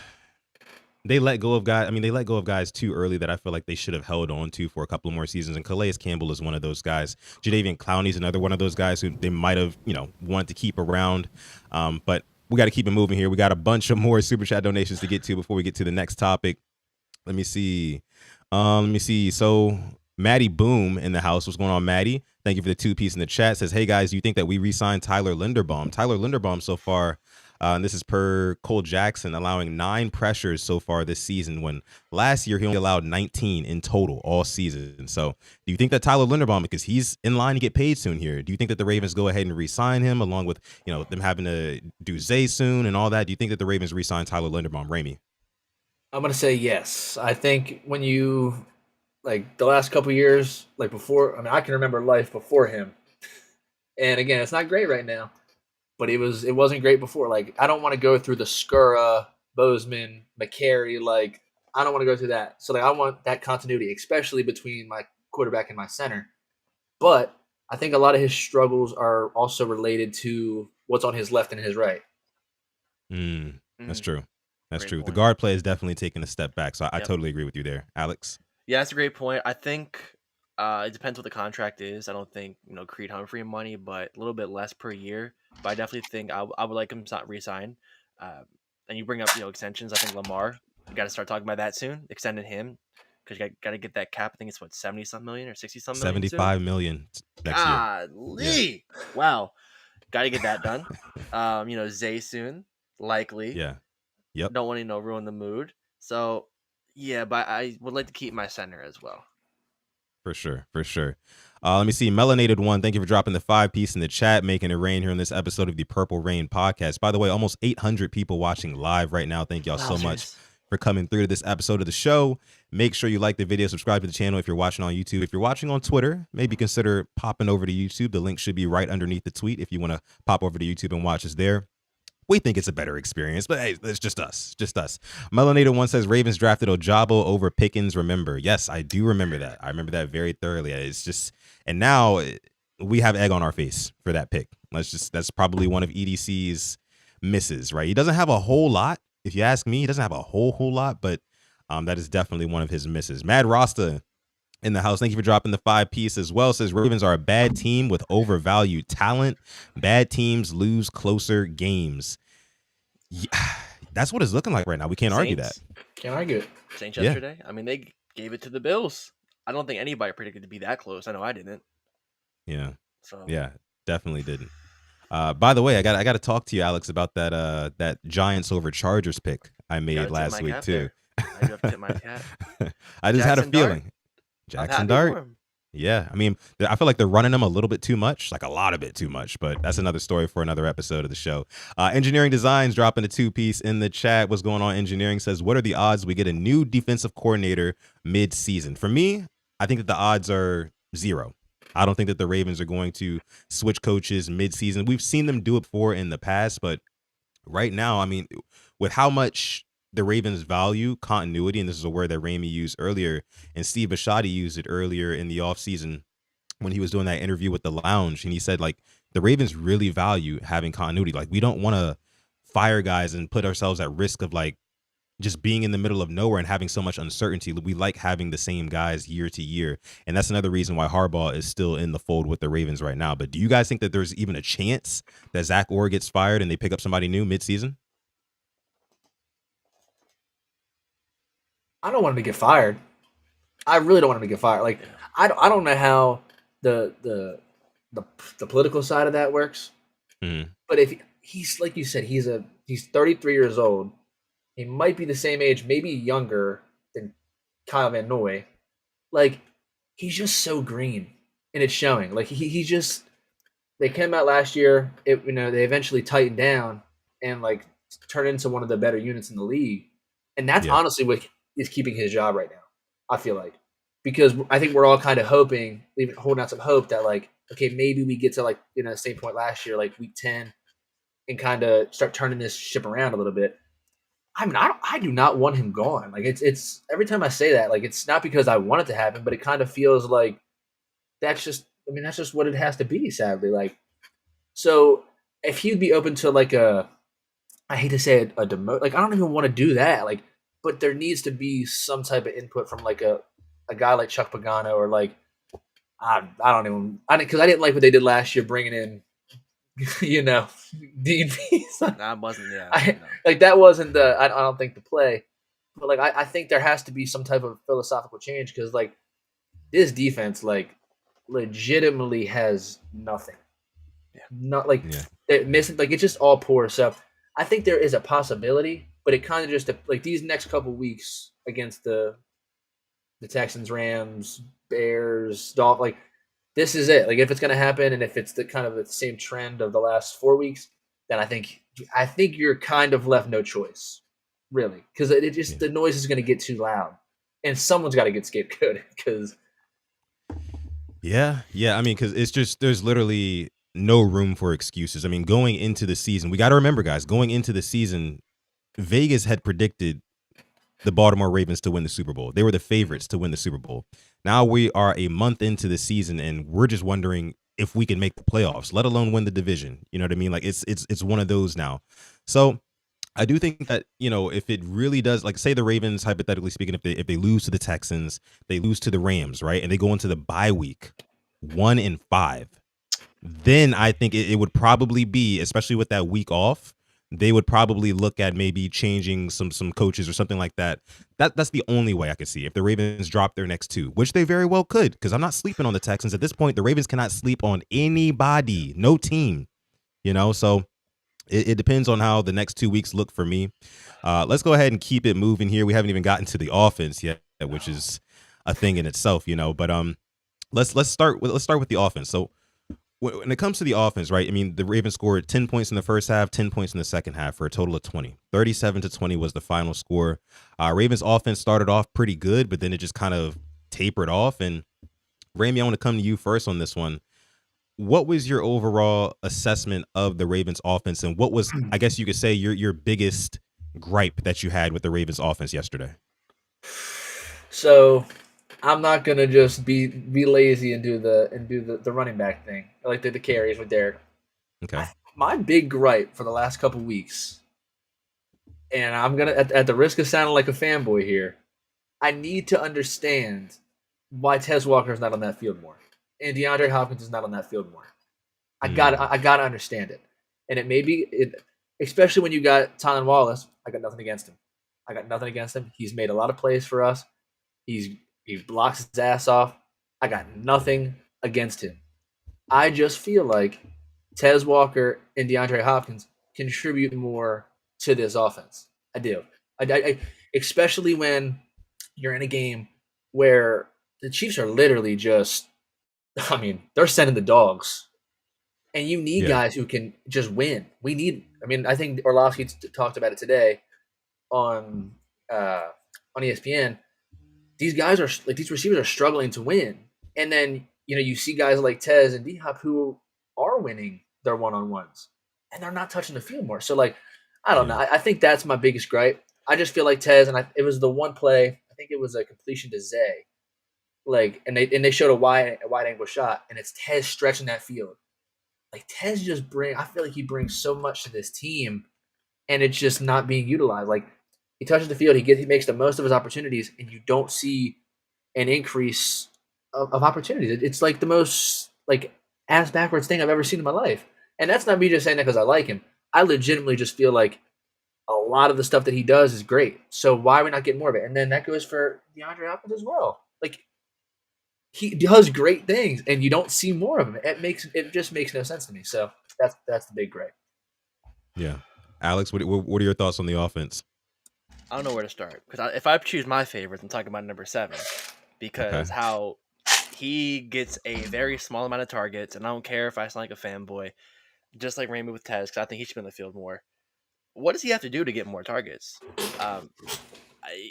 they let go of guys. I mean, they let go of guys too early that I feel like they should have held on to for a couple more seasons. And Calais Campbell is one of those guys. Jadeveon Clowney's another one of those guys who they might have, wanted to keep around. But we got to keep it moving here. We got a bunch of more super chat donations to get to before we get to the next topic. Let me see. So Maddie Boom in the house. What's going on, Maddie? Thank you for the 2-piece in the chat. Says, hey guys, do you think that we re-signed Tyler Linderbaum? Tyler Linderbaum so far And this is per Cole Jackson, allowing 9 pressures so far this season, when last year he only allowed 19 in total all season. So do you think that Tyler Linderbaum, because he's in line to get paid soon here, do you think that the Ravens go ahead and re-sign him, along with, them having to do Zay soon and all that? Do you think that the Ravens re-sign Tyler Linderbaum, Ramey? I'm gonna say yes. I think when you like the last couple years, like before, I mean, I can remember life before him, and again, it's not great right now, but it wasn't great before. Like I don't want to go through the Skura, Bozeman, McCary. Like I don't want to go through that. So like I want that continuity, especially between my quarterback and my center. But I think a lot of his struggles are also related to what's on his left and his right. That's true. That's Great true. The point. guard play is definitely taking a step back. So I Yep. totally agree with you there, Alex. Yeah, that's a great point. I think it depends what the contract is. I don't think Creed Humphrey money, but a little bit less per year. But I definitely think I would like him to resign. And you bring up extensions. I think Lamar, you got to start talking about that soon. Extending him because you got to get that cap. I think it's what 70-some million or 60-some million soon. 75 million next year. Golly, wow, got to get that done. Zay soon, likely. Yeah. Yep. Don't want to ruin the mood. So yeah, but I would like to keep my center as well. For sure. For sure. Let me see. Melanated One, thank you for dropping the 5-piece in the chat, making it rain here in this episode of the Purple Rain podcast. By the way, almost 800 people watching live right now. Thank y'all so much for coming through to this episode of the show. Make sure you like the video, subscribe to the channel if you're watching on YouTube. If you're watching on Twitter, maybe consider popping over to YouTube. The link should be right underneath the tweet if you want to pop over to YouTube and watch us there. We think it's a better experience, but hey, it's just us. Melanated One says Ravens drafted Ojabo over Pickens. Remember? Yes, I do remember that. I remember that very thoroughly. It's just, and now we have egg on our face for that pick. That's probably one of EDC's misses, right? He doesn't have a whole lot. If you ask me, he doesn't have a whole lot, but that is definitely one of his misses. Mad Rasta in the house, thank you for dropping the 5-piece as well. Says Ravens are a bad team with overvalued talent. Bad teams lose closer games. Yeah, that's what it's looking like right now. We can't argue that. Can't argue it. Saints yesterday. I mean, they gave it to the Bills. I don't think anybody predicted to be that close. I know I didn't. Yeah. So yeah, definitely didn't. By the way, I got to talk to you, Alex, about that Giants over Chargers pick I made last week too. I have to tip my cap. I just had a feeling. Jackson Dart. Yeah, I mean, I feel like they're running them a little bit too much, like a lot of it too much, but that's another story for another episode of the show. Engineering Designs dropping a 2-piece in the chat. What's going on? Engineering says, what are the odds we get a new defensive coordinator mid-season? For me, I think that the odds are 0. I don't think that the Ravens are going to switch coaches mid-season. We've seen them do it before in the past, but right now, I mean, with how much the Ravens value continuity, and this is a word that Ramey used earlier, and Steve Bisciotti used it earlier in the offseason when he was doing that interview with the Lounge, and he said, like, the Ravens really value having continuity. Like, we don't want to fire guys and put ourselves at risk of, like, just being in the middle of nowhere and having so much uncertainty. We like having the same guys year to year, and that's another reason why Harbaugh is still in the fold with the Ravens right now. But do you guys think that there's even a chance that Zach Orr gets fired and they pick up somebody new mid-season? I don't want him to get fired. I really don't want him to get fired. Like I don't know how the political side of that works. Mm-hmm. But if he's like you said, he's 33 years old. He might be the same age, maybe younger than Kyle Van Noy. Like he's just so green, and it's showing. Like he just they came out last year. They eventually tightened down and like turned into one of the better units in the league. And that's honestly what is keeping his job right now, I feel like. Because I think we're all kind of hoping, even holding out some hope that, like, okay, maybe we get to, like, the same point last year, like week 10, and kind of start turning this ship around a little bit. I mean, I do not want him gone. Like, it's every time I say that, like, it's not because I want it to happen, but it kind of feels like that's just what it has to be, sadly. Like, so if he'd be open to, like, I hate to say it, a demote, like, I don't even want to do that. Like, but there needs to be some type of input from like a guy like Chuck Pagano, or like because I didn't like what they did last year, bringing in Dean Pease. That wasn't like that wasn't the I don't think the play, but like I think there has to be some type of philosophical change, because like this defense like legitimately has nothing. Not like they're missing, like it's just all poor. So I think there is a possibility, but it kind of just like these next couple weeks against the Texans, Rams, Bears, Dolphins, like this is it. Like if it's going to happen, and if it's the kind of the same trend of the last 4 weeks, then I think you're kind of left no choice, really, because it just Yeah. the noise is going to get too loud, and someone's got to get scapegoated because Yeah, yeah. I mean, because it's just there's literally no room for excuses. I mean, going into the season, we got to remember, guys, going into the season, Vegas had predicted the Baltimore Ravens to win the Super Bowl. They were the favorites to win the Super Bowl. Now we are a month into the season, and we're just wondering if we can make the playoffs, let alone win the division. You know what I mean? Like it's one of those now. So I do think that, if it really does, like say the Ravens, hypothetically speaking, if they lose to the Texans, they lose to the Rams, right? And they go into the bye week 1-5, then I think it would probably be, especially with that week off, they would probably look at maybe changing some coaches or something like that. That's the only way I could see if the Ravens drop their next two, which they very well could, because I'm not sleeping on the Texans at this point. The Ravens cannot sleep on anybody, no team, so it depends on how the next 2 weeks look for me. Let's go ahead and keep it moving here. We haven't even gotten to the offense yet, which is a thing in itself, But let's start with the offense. So when it comes to the offense, right? I mean, the Ravens scored 10 points in the first half, 10 points in the second half for a total of 20. 37-20 was the final score. Ravens offense started off pretty good, but then it just kind of tapered off. And Ramey, I want to come to you first on this one. What was your overall assessment of the Ravens offense, and what was, I guess you could say, your biggest gripe that you had with the Ravens offense yesterday? so I'm not gonna just be lazy and do the running back thing, like the carries with Derek. Okay. My big gripe for the last couple weeks, and I'm gonna at the risk of sounding like a fanboy here, I need to understand why Tez Walker is not on that field more, and DeAndre Hopkins is not on that field more. I gotta understand it, and it may be it, especially when you got Tylan Wallace. I got nothing against him. I got nothing against him. He's made a lot of plays for us. He blocks his ass off. I got nothing against him. I just feel like Tez Walker and DeAndre Hopkins contribute more to this offense. I do. Especially when you're in a game where the Chiefs are literally just, I mean, they're sending the dogs. And you need Yeah. guys who can just win. I think Orlovsky talked about it today on ESPN. These guys are like these receivers are struggling to win, and then you see guys like Tez and D Hop who are winning their one on ones, and they're not touching the field more. So like, I don't know. Yeah. I think that's my biggest gripe. I just feel like Tez, and it was the one play. I think it was a completion to Zay, and they showed a wide angle shot, and it's Tez stretching that field. Like Tez I feel like he brings so much to this team, and it's just not being utilized. Like he touches the field, he makes the most of his opportunities, and you don't see an increase of opportunities. It's like the most like ass backwards thing I've ever seen in my life. And that's not me just saying that because I like him. I legitimately just feel like a lot of the stuff that he does is great. So why are we not getting more of it? And then that goes for DeAndre Hopkins as well. Like he does great things, and you don't see more of him. It just makes no sense to me. So that's the big gripe. Yeah. Alex, what are your thoughts on the offense? I don't know where to start because if I choose my favorites, I'm talking about number 7 because Okay. how he gets a very small amount of targets, and I don't care if I sound like a fanboy, just like Raymond with Tez, because I think he should be on the field more. What does he have to do to get more targets? Um,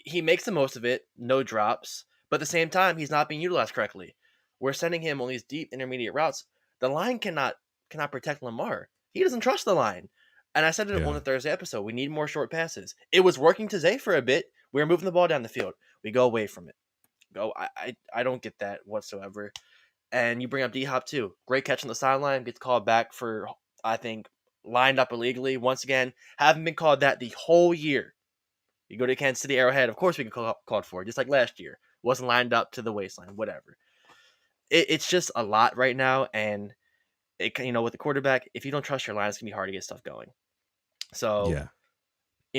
he makes the most of it, no drops, but at the same time, he's not being utilized correctly. We're sending him on these deep intermediate routes. The line cannot protect Lamar. He doesn't trust the line. And I said it on Yeah. the Thursday episode. We need more short passes. It was working to Zay for a bit. We were moving the ball down the field. We go away from it. I don't get that whatsoever. And you bring up D Hop too. Great catch on the sideline. Gets called back for, I think, lined up illegally. Once again, haven't been called that the whole year. You go to Kansas City Arrowhead, of course we get called for it, just like last year. Wasn't lined up to the waistline, whatever. It's just a lot right now, and with the quarterback, if you don't trust your line, it's gonna be hard to get stuff going. So, Yeah.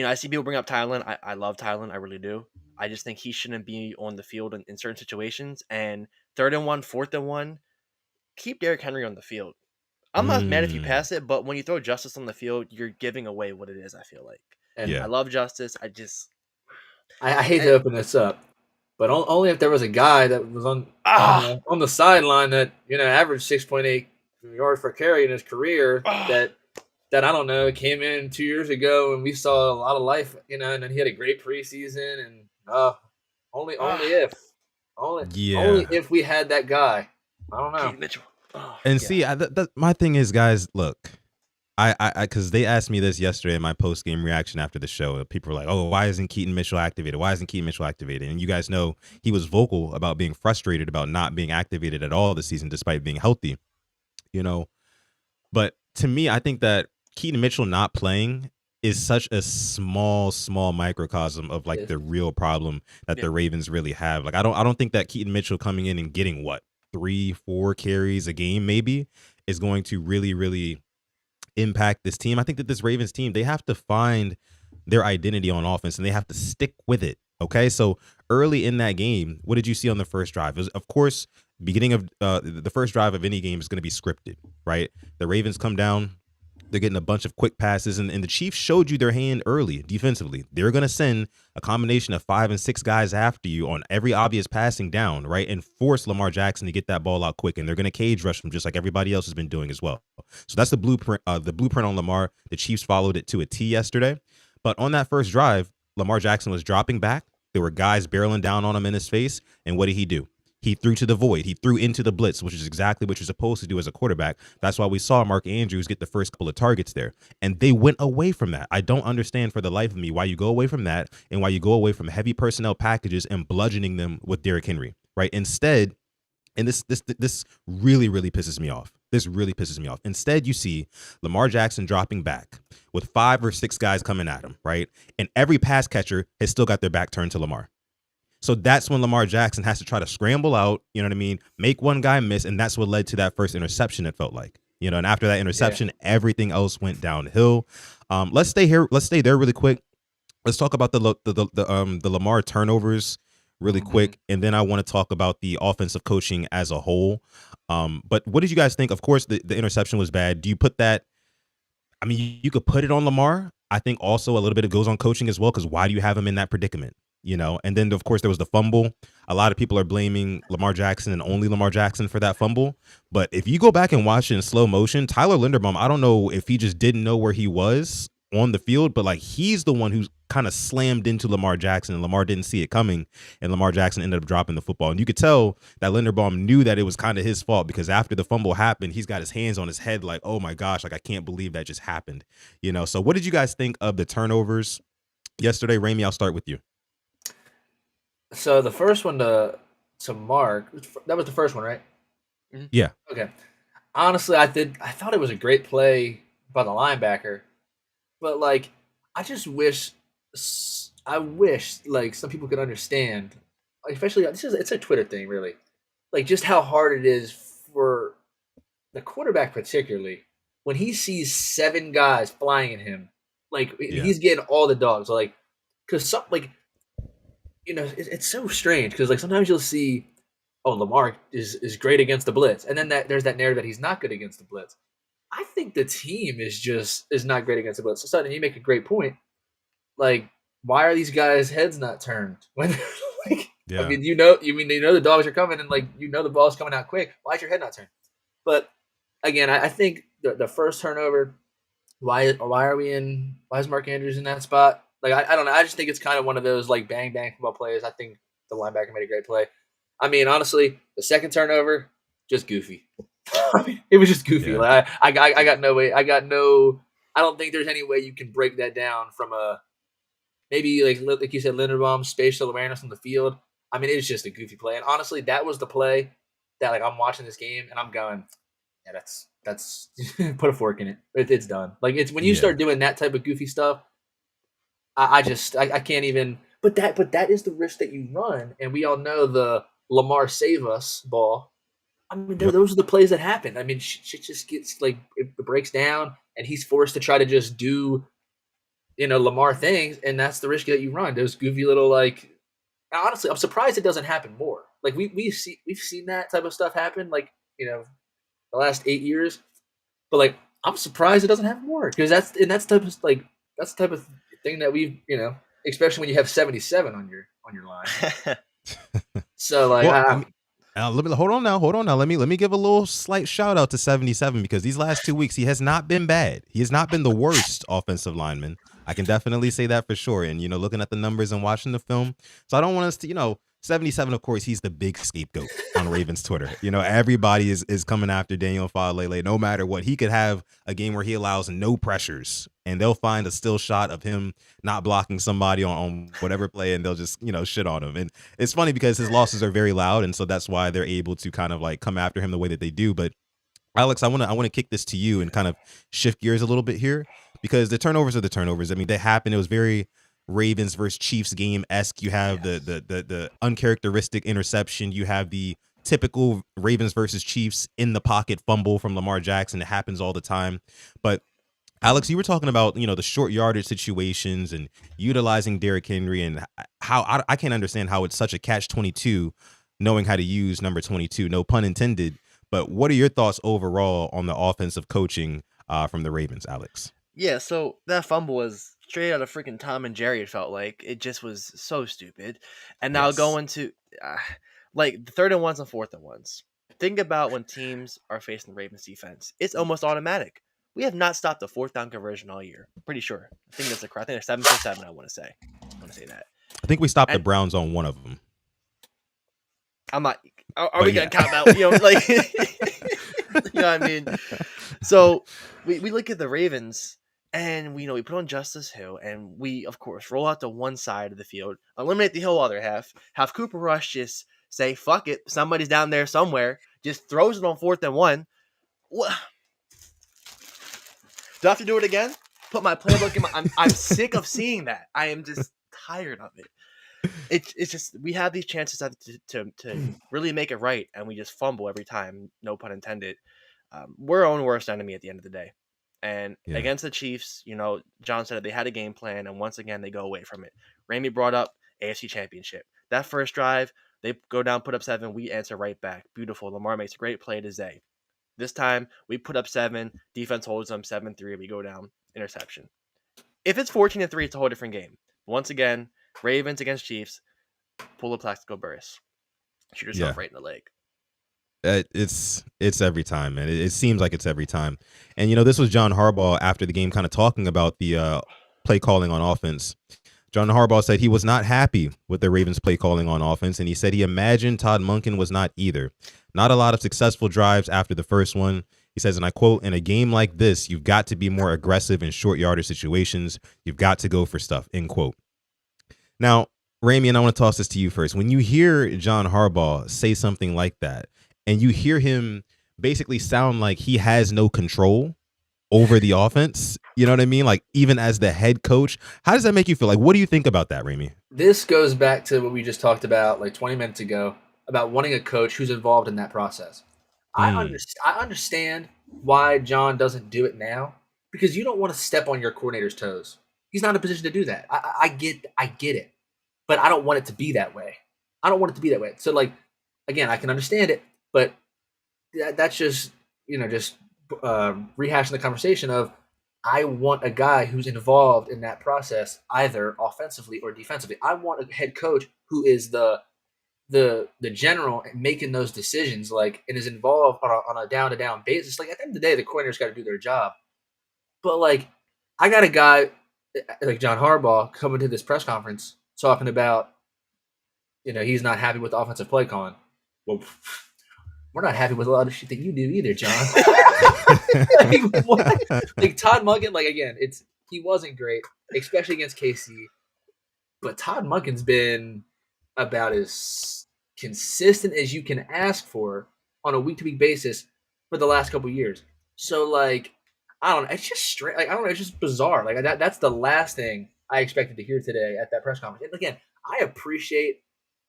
I see people bring up Tylan. I love Tylan, I really do. I just think he shouldn't be on the field in certain situations. And 3rd and 1, 4th and 1, keep Derrick Henry on the field. I'm not mad if you Mm, pass it, but when you throw Justice on the field, you're giving away what it is. I feel like. And yeah. I love Justice. I hate to And, open this up, but only if there was a guy that was ah, on the sideline that averaged 6.8 yards per carry in his career ah, that I don't know came in 2 years ago and we saw a lot of life, and then he had a great preseason and only ah, only Yeah. if we had that guy. I don't know. Keaton Mitchell. Oh, And yeah. see, my thing is, guys, look, because they asked me this yesterday in my post game reaction after the show. People were like, "Oh, why isn't Keaton Mitchell activated? Why isn't Keaton Mitchell activated?" And you guys know he was vocal about being frustrated about not being activated at all this season, despite being healthy. You know, but to me, I think that Keaton Mitchell not playing is such a small microcosm of like Yes. the real problem that Yeah. the Ravens really have. Like, I don't think that Keaton Mitchell coming in and getting what 3-4 carries a game maybe is going to really impact this team. I think that this Ravens team, they have to find their identity on offense and they have to stick with it. Okay, so early in that game, what did you see on the first drive? It was, of course, beginning of the first drive of any game is going to be scripted, right? The Ravens come down, they're getting a bunch of quick passes, and the Chiefs showed you their hand early defensively. They're going to send a combination of 5 and 6 guys after you on every obvious passing down, right? And force Lamar Jackson to get that ball out quick. And they're going to cage rush him just like everybody else has been doing as well. So that's the blueprint on Lamar. The Chiefs followed it to a T yesterday. But on that first drive, Lamar Jackson was dropping back. There were guys barreling down on him in his face. And what did he do? He threw to the void. He threw into the blitz, which is exactly what you're supposed to do as a quarterback. That's why we saw Mark Andrews get the first couple of targets there. And they went away from that. I don't understand for the life of me why you go away from that and why you go away from heavy personnel packages and bludgeoning them with Derrick Henry, right? Instead, and this really pisses me off. This really pisses me off. Instead, you see Lamar Jackson dropping back with 5 or 6 guys coming at him, right? And every pass catcher has still got their back turned to Lamar. So that's when Lamar Jackson has to try to scramble out, you know what I mean? Make one guy miss, and that's what led to that first interception, it felt like. You know, and after that interception, everything else went downhill. Let's stay here. Let's stay there really quick. Let's talk about the Lamar turnovers really quick, and then I want to talk about the offensive coaching as a whole. But what did you guys think? Of course, the interception was bad. Do you put that? I mean, you could put it on Lamar. I think also a little bit it goes on coaching as well, because why do you have him in that predicament? You know, and then of course there was the fumble. A lot of people are blaming Lamar Jackson and only Lamar Jackson for that fumble. But if you go back and watch it in slow motion, Tyler Linderbaum, I don't know if he just didn't know where he was on the field, but like he's the one who's kind of slammed into Lamar Jackson and Lamar didn't see it coming and Lamar Jackson ended up dropping the football. And you could tell that Linderbaum knew that it was kind of his fault, because after the fumble happened, he's got his hands on his head like, oh my gosh, like I can't believe that just happened. You know, so what did you guys think of the turnovers yesterday? Ramey, I'll start with you. So the first one to Mark, that was the first one, right? Yeah. Okay. Honestly, I thought it was a great play by the linebacker, but like I wish like some people could understand, like, especially it's a Twitter thing really, like just how hard it is for the quarterback particularly when he sees 7 guys flying at him, like Yeah. he's getting all the dogs, like because some like it's so strange because like sometimes you'll see, oh, Lamar is great against the blitz, and then there's that narrative that he's not good against the blitz. I think the team is not great against the blitz. So suddenly you make a great point. Like, why are these guys' heads not turned when? Like, I Yeah. mean, the dogs are coming, and like the ball's coming out quick. Why is your head not turned? But again, I think the first turnover. Why is Mark Andrews in that spot? Like I don't know. I just think it's kind of one of those like bang bang football plays. I think the linebacker made a great play. I mean, honestly, the second turnover, just goofy. I mean, it was just goofy. Yeah. Like I got no way. I don't think there's any way you can break that down from a maybe like you said, Linderbaum spatial awareness on the field. I mean, it's just a goofy play. And honestly, that was the play that like I'm watching this game and I'm going, yeah, that's put a fork in it. It's done. Like it's when you start doing that type of goofy stuff, I can't even. But that is the risk that you run, and we all know the Lamar save us ball. I mean, Yep. those are the plays that happen. I mean, shit just gets like it breaks down, and he's forced to try to just do Lamar things, and that's the risk that you run. Those goofy little like. Honestly, I'm surprised it doesn't happen more. Like we've seen that type of stuff happen. Like the last 8 years. But like, I'm surprised it doesn't have more because that's the type of thing that we've especially when you have 77 on your line. So like, Well, I mean, hold on now. Let me give a little slight shout out to 77 because these last 2 weeks he has not been bad. He has not been the worst offensive lineman. I can definitely say that for sure. And looking at the numbers and watching the film, so I don't want us to 77. Of course, he's the big scapegoat on Ravens Twitter. Everybody is coming after Daniel Falele, no matter what. He could have a game where he allows no pressures, and they'll find a still shot of him not blocking somebody on whatever play, and they'll just shit on him. And it's funny because his losses are very loud, and so that's why they're able to kind of like come after him the way that they do. But Alex, I want to kick this to you and kind of shift gears a little bit here because the turnovers are the turnovers. I mean, they happened. It was very Ravens versus Chiefs game-esque. You have the uncharacteristic interception. You have the typical Ravens versus Chiefs in the pocket fumble from Lamar Jackson. It happens all the time. But Alex, you were talking about the short yardage situations and utilizing Derrick Henry and how I can't understand how it's such a catch-22 knowing how to use number 22. No pun intended. But what are your thoughts overall on the offensive coaching from the Ravens, Alex? Yeah, so that fumble was straight out of freaking Tom and Jerry. It felt like it just was so stupid. And now Yes. going to like the 3rd and 1s and 4th and 1s. Think about when teams are facing the Ravens defense. It's almost automatic. We have not stopped a 4th down conversion all year. I'm pretty sure. I think that's I think they're 7 for 7. I want to say that. I think we stopped the Browns on one of them. I'm not. Are we gonna count that? Like, what I mean. So we look at the Ravens, and we put on Justice Hill, and we of course roll out to one side of the field, eliminate the Hill other half, have Cooper Rush just say fuck it, somebody's down there somewhere, just throws it on 4th and 1. What? Do I have to do it again? Put my playbook in my. I'm sick of seeing that. I am just tired of it. It's just we have these chances to really make it right, and we just fumble every time. No pun intended. We're our own worst enemy at the end of the day. And against the Chiefs, John said they had a game plan, and once again they go away from it. Ramey brought up AFC Championship. That first drive, they go down, put up 7. We answer right back. Beautiful. Lamar makes a great play to Zay. This time we put up 7. Defense holds them 7-3. We go down. Interception. If it's 14-3, it's a whole different game. Once again, Ravens against Chiefs, pull a Plaxico Burress. Shoot yourself right in the leg. It's every time, man. It seems like it's every time. And, this was John Harbaugh after the game kind of talking about the play calling on offense. John Harbaugh said he was not happy with the Ravens play calling on offense, and he said he imagined Todd Monken was not either. Not a lot of successful drives after the first one. He says, and I quote, in a game like this, you've got to be more aggressive in short yardage situations. You've got to go for stuff, end quote. Now, Ramey, and I want to toss this to you first. When you hear John Harbaugh say something like that, and you hear him basically sound like he has no control over the offense, you know what I mean? Like, even as the head coach, how does that make you feel? Like, what do you think about that, Ramey? This goes back to what we just talked about like 20 minutes ago about wanting a coach who's involved in that process. I understand why John doesn't do it now because you don't want to step on your coordinator's toes. He's not in a position to do that. I get it, but I don't want it to be that way. So, like, again, I can understand it, but that's just rehashing the conversation of I want a guy who's involved in that process, either offensively or defensively. I want a head coach who is the general and making those decisions, like, and is involved on a down to down basis. Like, at the end of the day, the coordinator's got to do their job. But like, I got a guy like John Harbaugh coming to this press conference talking about, he's not happy with the offensive play calling. Well, we're not happy with a lot of shit that you do either, John. Like Todd Monken, like, again, he wasn't great, especially against KC. But Todd Monken's been about as consistent as you can ask for on a week-to-week basis for the last couple of years. So, like, I don't know. It's just straight. Like, I don't know. It's just bizarre. Like, that's the last thing I expected to hear today at that press conference. And again, I appreciate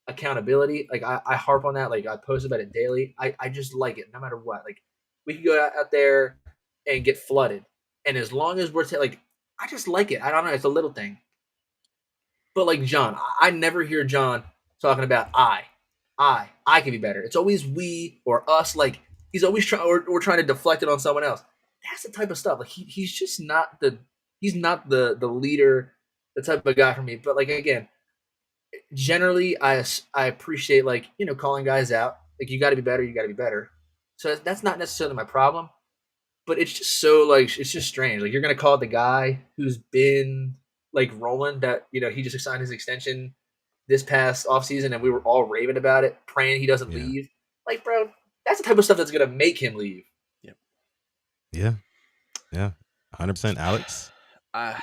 accountability. Like, I harp on that. Like, I post about it daily. I just like it no matter what. Like, we can go out there and get flooded. And as long as we're like, I just like it. I don't know. It's a little thing. But like John, I never hear John talking about I can be better. It's always we or us. Like, he's always we're trying to deflect it on someone else. that's the type of stuff. Like he's just not the leader, the type of guy for me. But like again, generally I appreciate like calling guys out. Like you got to be better, you got to be better. So that's not necessarily my problem. But it's just so like it's just strange. Like you're gonna call it the guy who's been like rolling that he just signed his extension this past offseason and we were all raving about it, praying he doesn't leave. Like, bro, that's the type of stuff that's gonna make him leave. Yeah. 100%. Alex,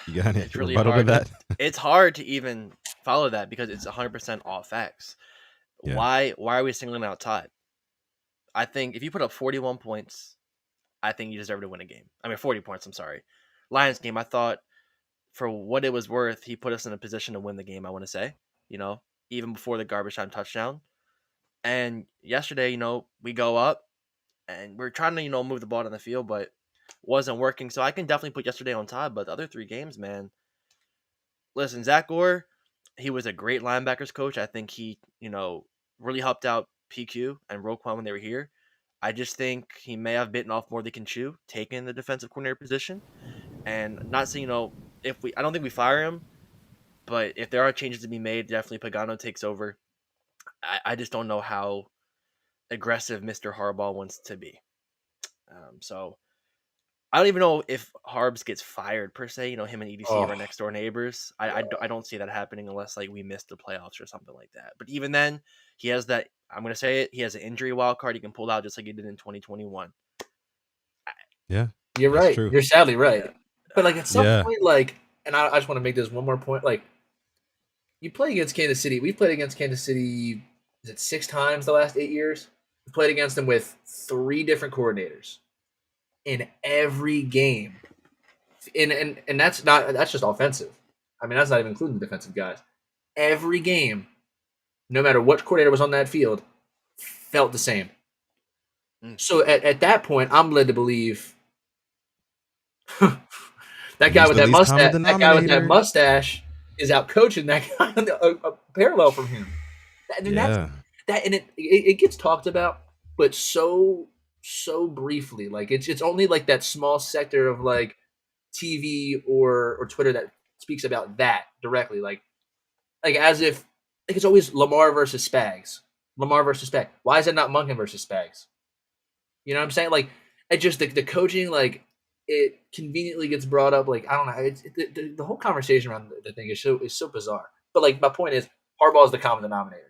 you got any It's really rebuttal to hard. that? It's hard to even follow that because it's 100% all facts. Yeah. Why are we singling out Todd? I think if you put up 41 points, I think you deserve to win a game. I mean, 40 points, I'm sorry. Lions game, I thought for what it was worth, he put us in a position to win the game, I want to say, even before the garbage time touchdown. And yesterday, we go up and we're trying to, move the ball on the field, but wasn't working. So I can definitely put yesterday on Todd, but the other 3 games, man. Listen, Zach Gore, he was a great linebackers coach. I think he, really helped out PQ and Roquan when they were here. I just think he may have bitten off more than he can chew, taking the defensive coordinator position. And not saying, I don't think we fire him, but if there are changes to be made, definitely Pagano takes over. I just don't know how aggressive Mr. Harbaugh wants to be. So I don't even know if Harbs gets fired per se. Him and EDC are next door neighbors. I don't see that happening unless like we miss the playoffs or something like that. But even then, he has that. I'm gonna say it. He has an injury wild card he can pull out just like he did in 2021. Yeah, you're right. True. You're sadly right. Yeah. But like at some point, like, and I just want to make this one more point. Like, you play against Kansas City. We've played against Kansas City. Is it 6 times the last 8 years? We played against them with 3 different coordinators in every game, and that's just offensive. I mean, that's not even including the defensive guys. Every game, no matter what coordinator was on that field, felt the same. So at that point, I'm led to believe that guy with that mustache is out coaching that guy a parallel from him. And it gets talked about, but so briefly. Like it's only like that small sector of like TV or Twitter that speaks about that directly. Like as if like it's always Lamar versus Spags. Lamar versus Spags. Why is it not Monken versus Spags? You know what I'm saying? Like it just the coaching, like it conveniently gets brought up. Like I don't know. The whole conversation around the thing is so bizarre. But like my point is, Harbaugh is the common denominator.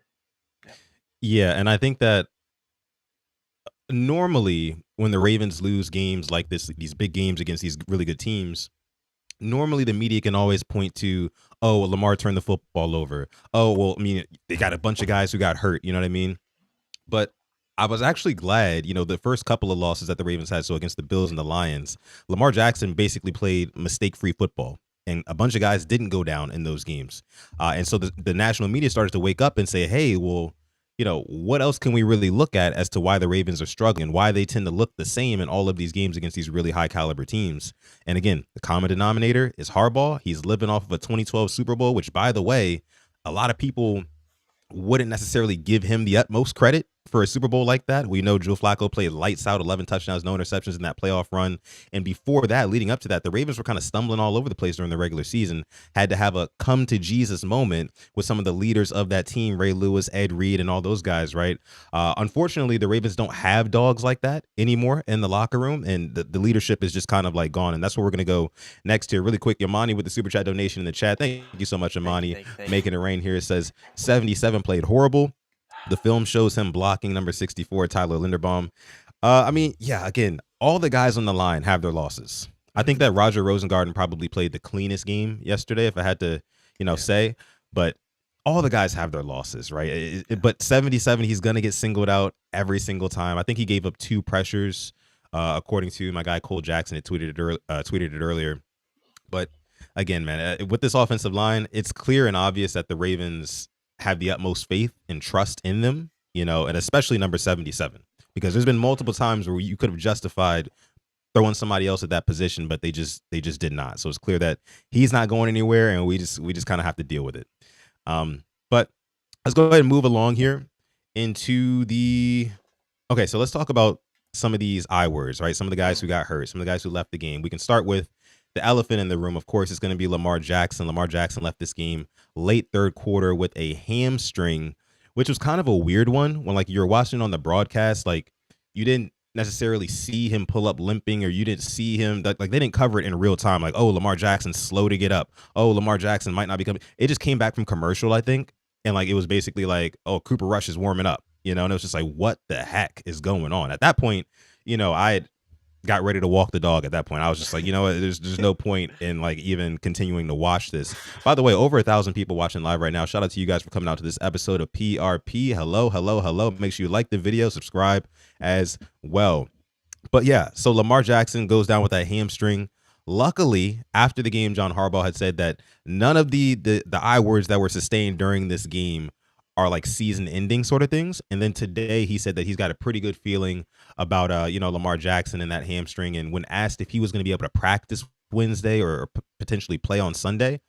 Yeah, and I think that normally when the Ravens lose games like this, these big games against these really good teams, normally the media can always point to, oh, well, Lamar turned the football over. Oh, well, I mean, they got a bunch of guys who got hurt. You know what I mean? But I was actually glad, the first couple of losses that the Ravens had, so against the Bills and the Lions, Lamar Jackson basically played mistake-free football. And a bunch of guys didn't go down in those games. And so the national media started to wake up and say, hey, well, what else can we really look at as to why the Ravens are struggling, why they tend to look the same in all of these games against these really high caliber teams. And again, the common denominator is Harbaugh. He's living off of a 2012 Super Bowl, which, by the way, a lot of people wouldn't necessarily give him the utmost credit for a Super Bowl like that. We know Joe Flacco played lights out, 11 touchdowns, no interceptions in that playoff run. And before that, leading up to that, the Ravens were kind of stumbling all over the place during the regular season, had to have a come to Jesus moment with some of the leaders of that team, Ray Lewis, Ed Reed, and all those guys, right? Unfortunately, the Ravens don't have dogs like that anymore in the locker room, and the leadership is just kind of like gone. And that's where we're going to go next here. Really quick, Yamani with the Super Chat donation in the chat. Thank you so much, Yamani, making it rain here. It says 77 played horrible. The film shows him blocking number 64, Tyler Linderbaum. I mean, yeah, again, all the guys on the line have their losses. I think that Roger Rosengarten probably played the cleanest game yesterday, if I had to, say. But all the guys have their losses, right? But 77, he's going to get singled out every single time. I think he gave up 2 pressures, according to my guy Cole Jackson. It tweeted it earlier. But again, man, with this offensive line, it's clear and obvious that the Ravens have the utmost faith and trust in them, and especially number 77, because there's been multiple times where you could have justified throwing somebody else at that position, but they just did not. So it's clear that he's not going anywhere, and we just kind of have to deal with it. But let's go ahead and move along here into okay, so let's talk about some of these I words, right? Some of the guys who got hurt, some of the guys who left the game. We can start with the elephant in the room. Of course, it's going to be Lamar Jackson. Lamar Jackson left this game late third quarter with a hamstring, which was kind of a weird one. When like you're watching on the broadcast, like you didn't necessarily see him pull up limping, or you didn't see him like they didn't cover it in real time. Like, oh, Lamar Jackson's slow to get up. Oh, Lamar Jackson might not be coming. It just came back from commercial, I think. And like, it was basically like, oh, Cooper Rush is warming up, and it was just like, what the heck is going on? At that point, I had got ready to walk the dog at that point. I was just like, there's no point in like even continuing to watch this. By the way, over 1,000 people watching live right now. Shout out to you guys for coming out to this episode of PRP. Hello. Make sure you like the video, subscribe as well. But yeah, so Lamar Jackson goes down with that hamstring. Luckily, after the game, John Harbaugh had said that none of the I words that were sustained during this game are like season ending sort of things. And then today he said that he's got a pretty good feeling about Lamar Jackson and that hamstring. And when asked if he was going to be able to practice Wednesday or potentially play on Sunday,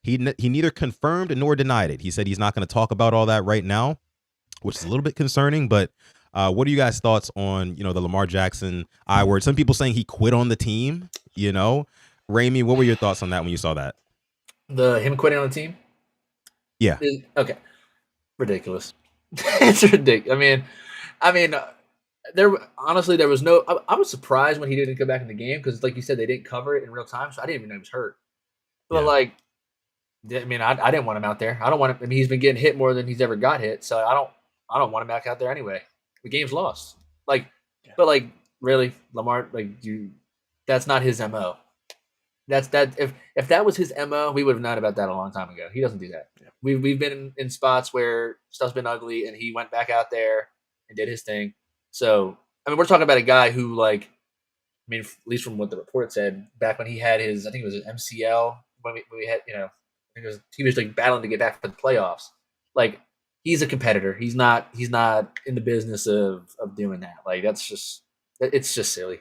he neither confirmed nor denied it. He said he's not going to talk about all that right now, which is a little bit concerning. But what are you guys' thoughts on the Lamar Jackson I word? Some people saying he quit on the team. Ramey, what were your thoughts on that when you saw that? Him quitting on the team? Yeah. Okay. Ridiculous. It's ridiculous. I mean, there was no. I was surprised when he didn't go back in the game because, like you said, they didn't cover it in real time, so I didn't even know he was hurt. But I didn't want him out there. I don't want him. I mean, he's been getting hit more than he's ever got hit, so I don't want him back out there anyway. The game's lost. But really, Lamar, that's not his MO. That's that. If that was his MO, we would have known about that a long time ago. He doesn't do that. Yeah. We've been in spots where stuff's been ugly, and he went back out there and did his thing. So we're talking about a guy who, at least from what the report said, back when he had his, I think it was an MCL when we had, he was battling to get back for the playoffs. He's a competitor. He's not in the business of doing that. It's just silly.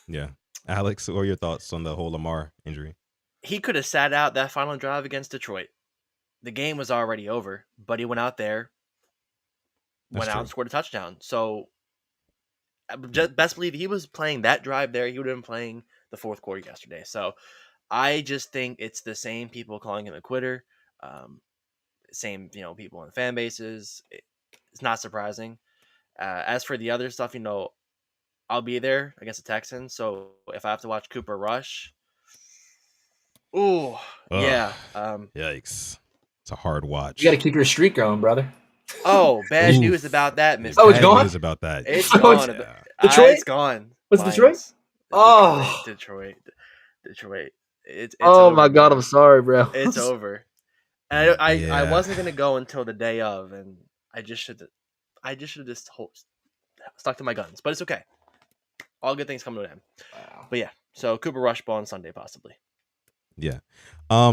Yeah. Alex, what are your thoughts on the whole Lamar injury? He could have sat out that final drive against Detroit. The game was already over, but he went out there, out and scored a touchdown. So, best believe he was playing that drive there. He would have been playing the fourth quarter yesterday. So, I just think it's the same people calling him a quitter. Same, people in the fan bases. It's not surprising. As for the other stuff, I'll be there against the Texans. So if I have to watch Cooper Rush, yeah. Yikes. It's a hard watch. You got to keep your streak going, brother. Oh, bad news about that, Mr. Oh, it's gone? News about that. It's gone. Detroit? It's gone. What's Detroit? Oh. Detroit. It's oh, over, my God. bro. I'm sorry, bro. It's over. And I wasn't going to go until the day of, and I just should have just stuck to my guns. But it's okay. All good things come to an end. Wow. But yeah, so Cooper Rush ball on Sunday, possibly. Yeah.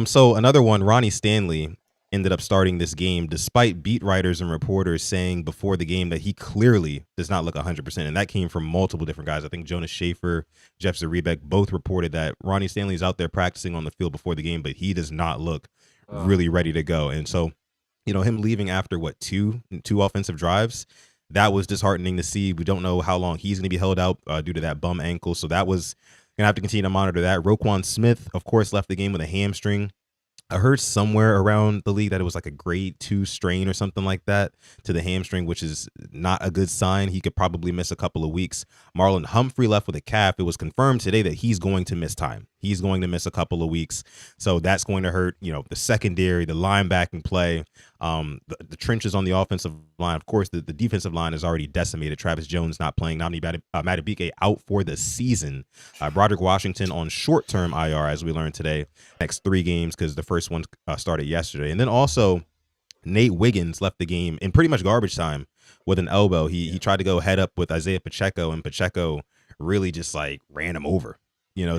So another one, Ronnie Stanley ended up starting this game despite beat writers and reporters saying before the game that he clearly does not look 100%. And that came from multiple different guys. I think Jonas Schaefer, Jeff Zarebek both reported that Ronnie Stanley is out there practicing on the field before the game, but he does not look really ready to go. And so, him leaving after two offensive drives, that was disheartening to see. We don't know how long he's going to be held out due to that bum ankle. So that was going to have to continue to monitor that. Roquan Smith, of course, left the game with a hamstring. I heard somewhere around the league that it was like a grade 2 strain or something like that to the hamstring, which is not a good sign. He could probably miss a couple of weeks. Marlon Humphrey left with a calf. It was confirmed today that he's going to miss time. He's going to miss a couple of weeks. So that's going to hurt, the secondary, the linebacking play, the trenches on the offensive line. Of course, the defensive line is already decimated. Travis Jones not playing. Nnamdi Madubuike out for the season. Broderick Washington on short-term IR, as we learned today. Next 3 games because the first one started yesterday. And then also Nate Wiggins left the game in pretty much garbage time with an elbow. He tried to go head up with Isaiah Pacheco, and Pacheco really just ran him over.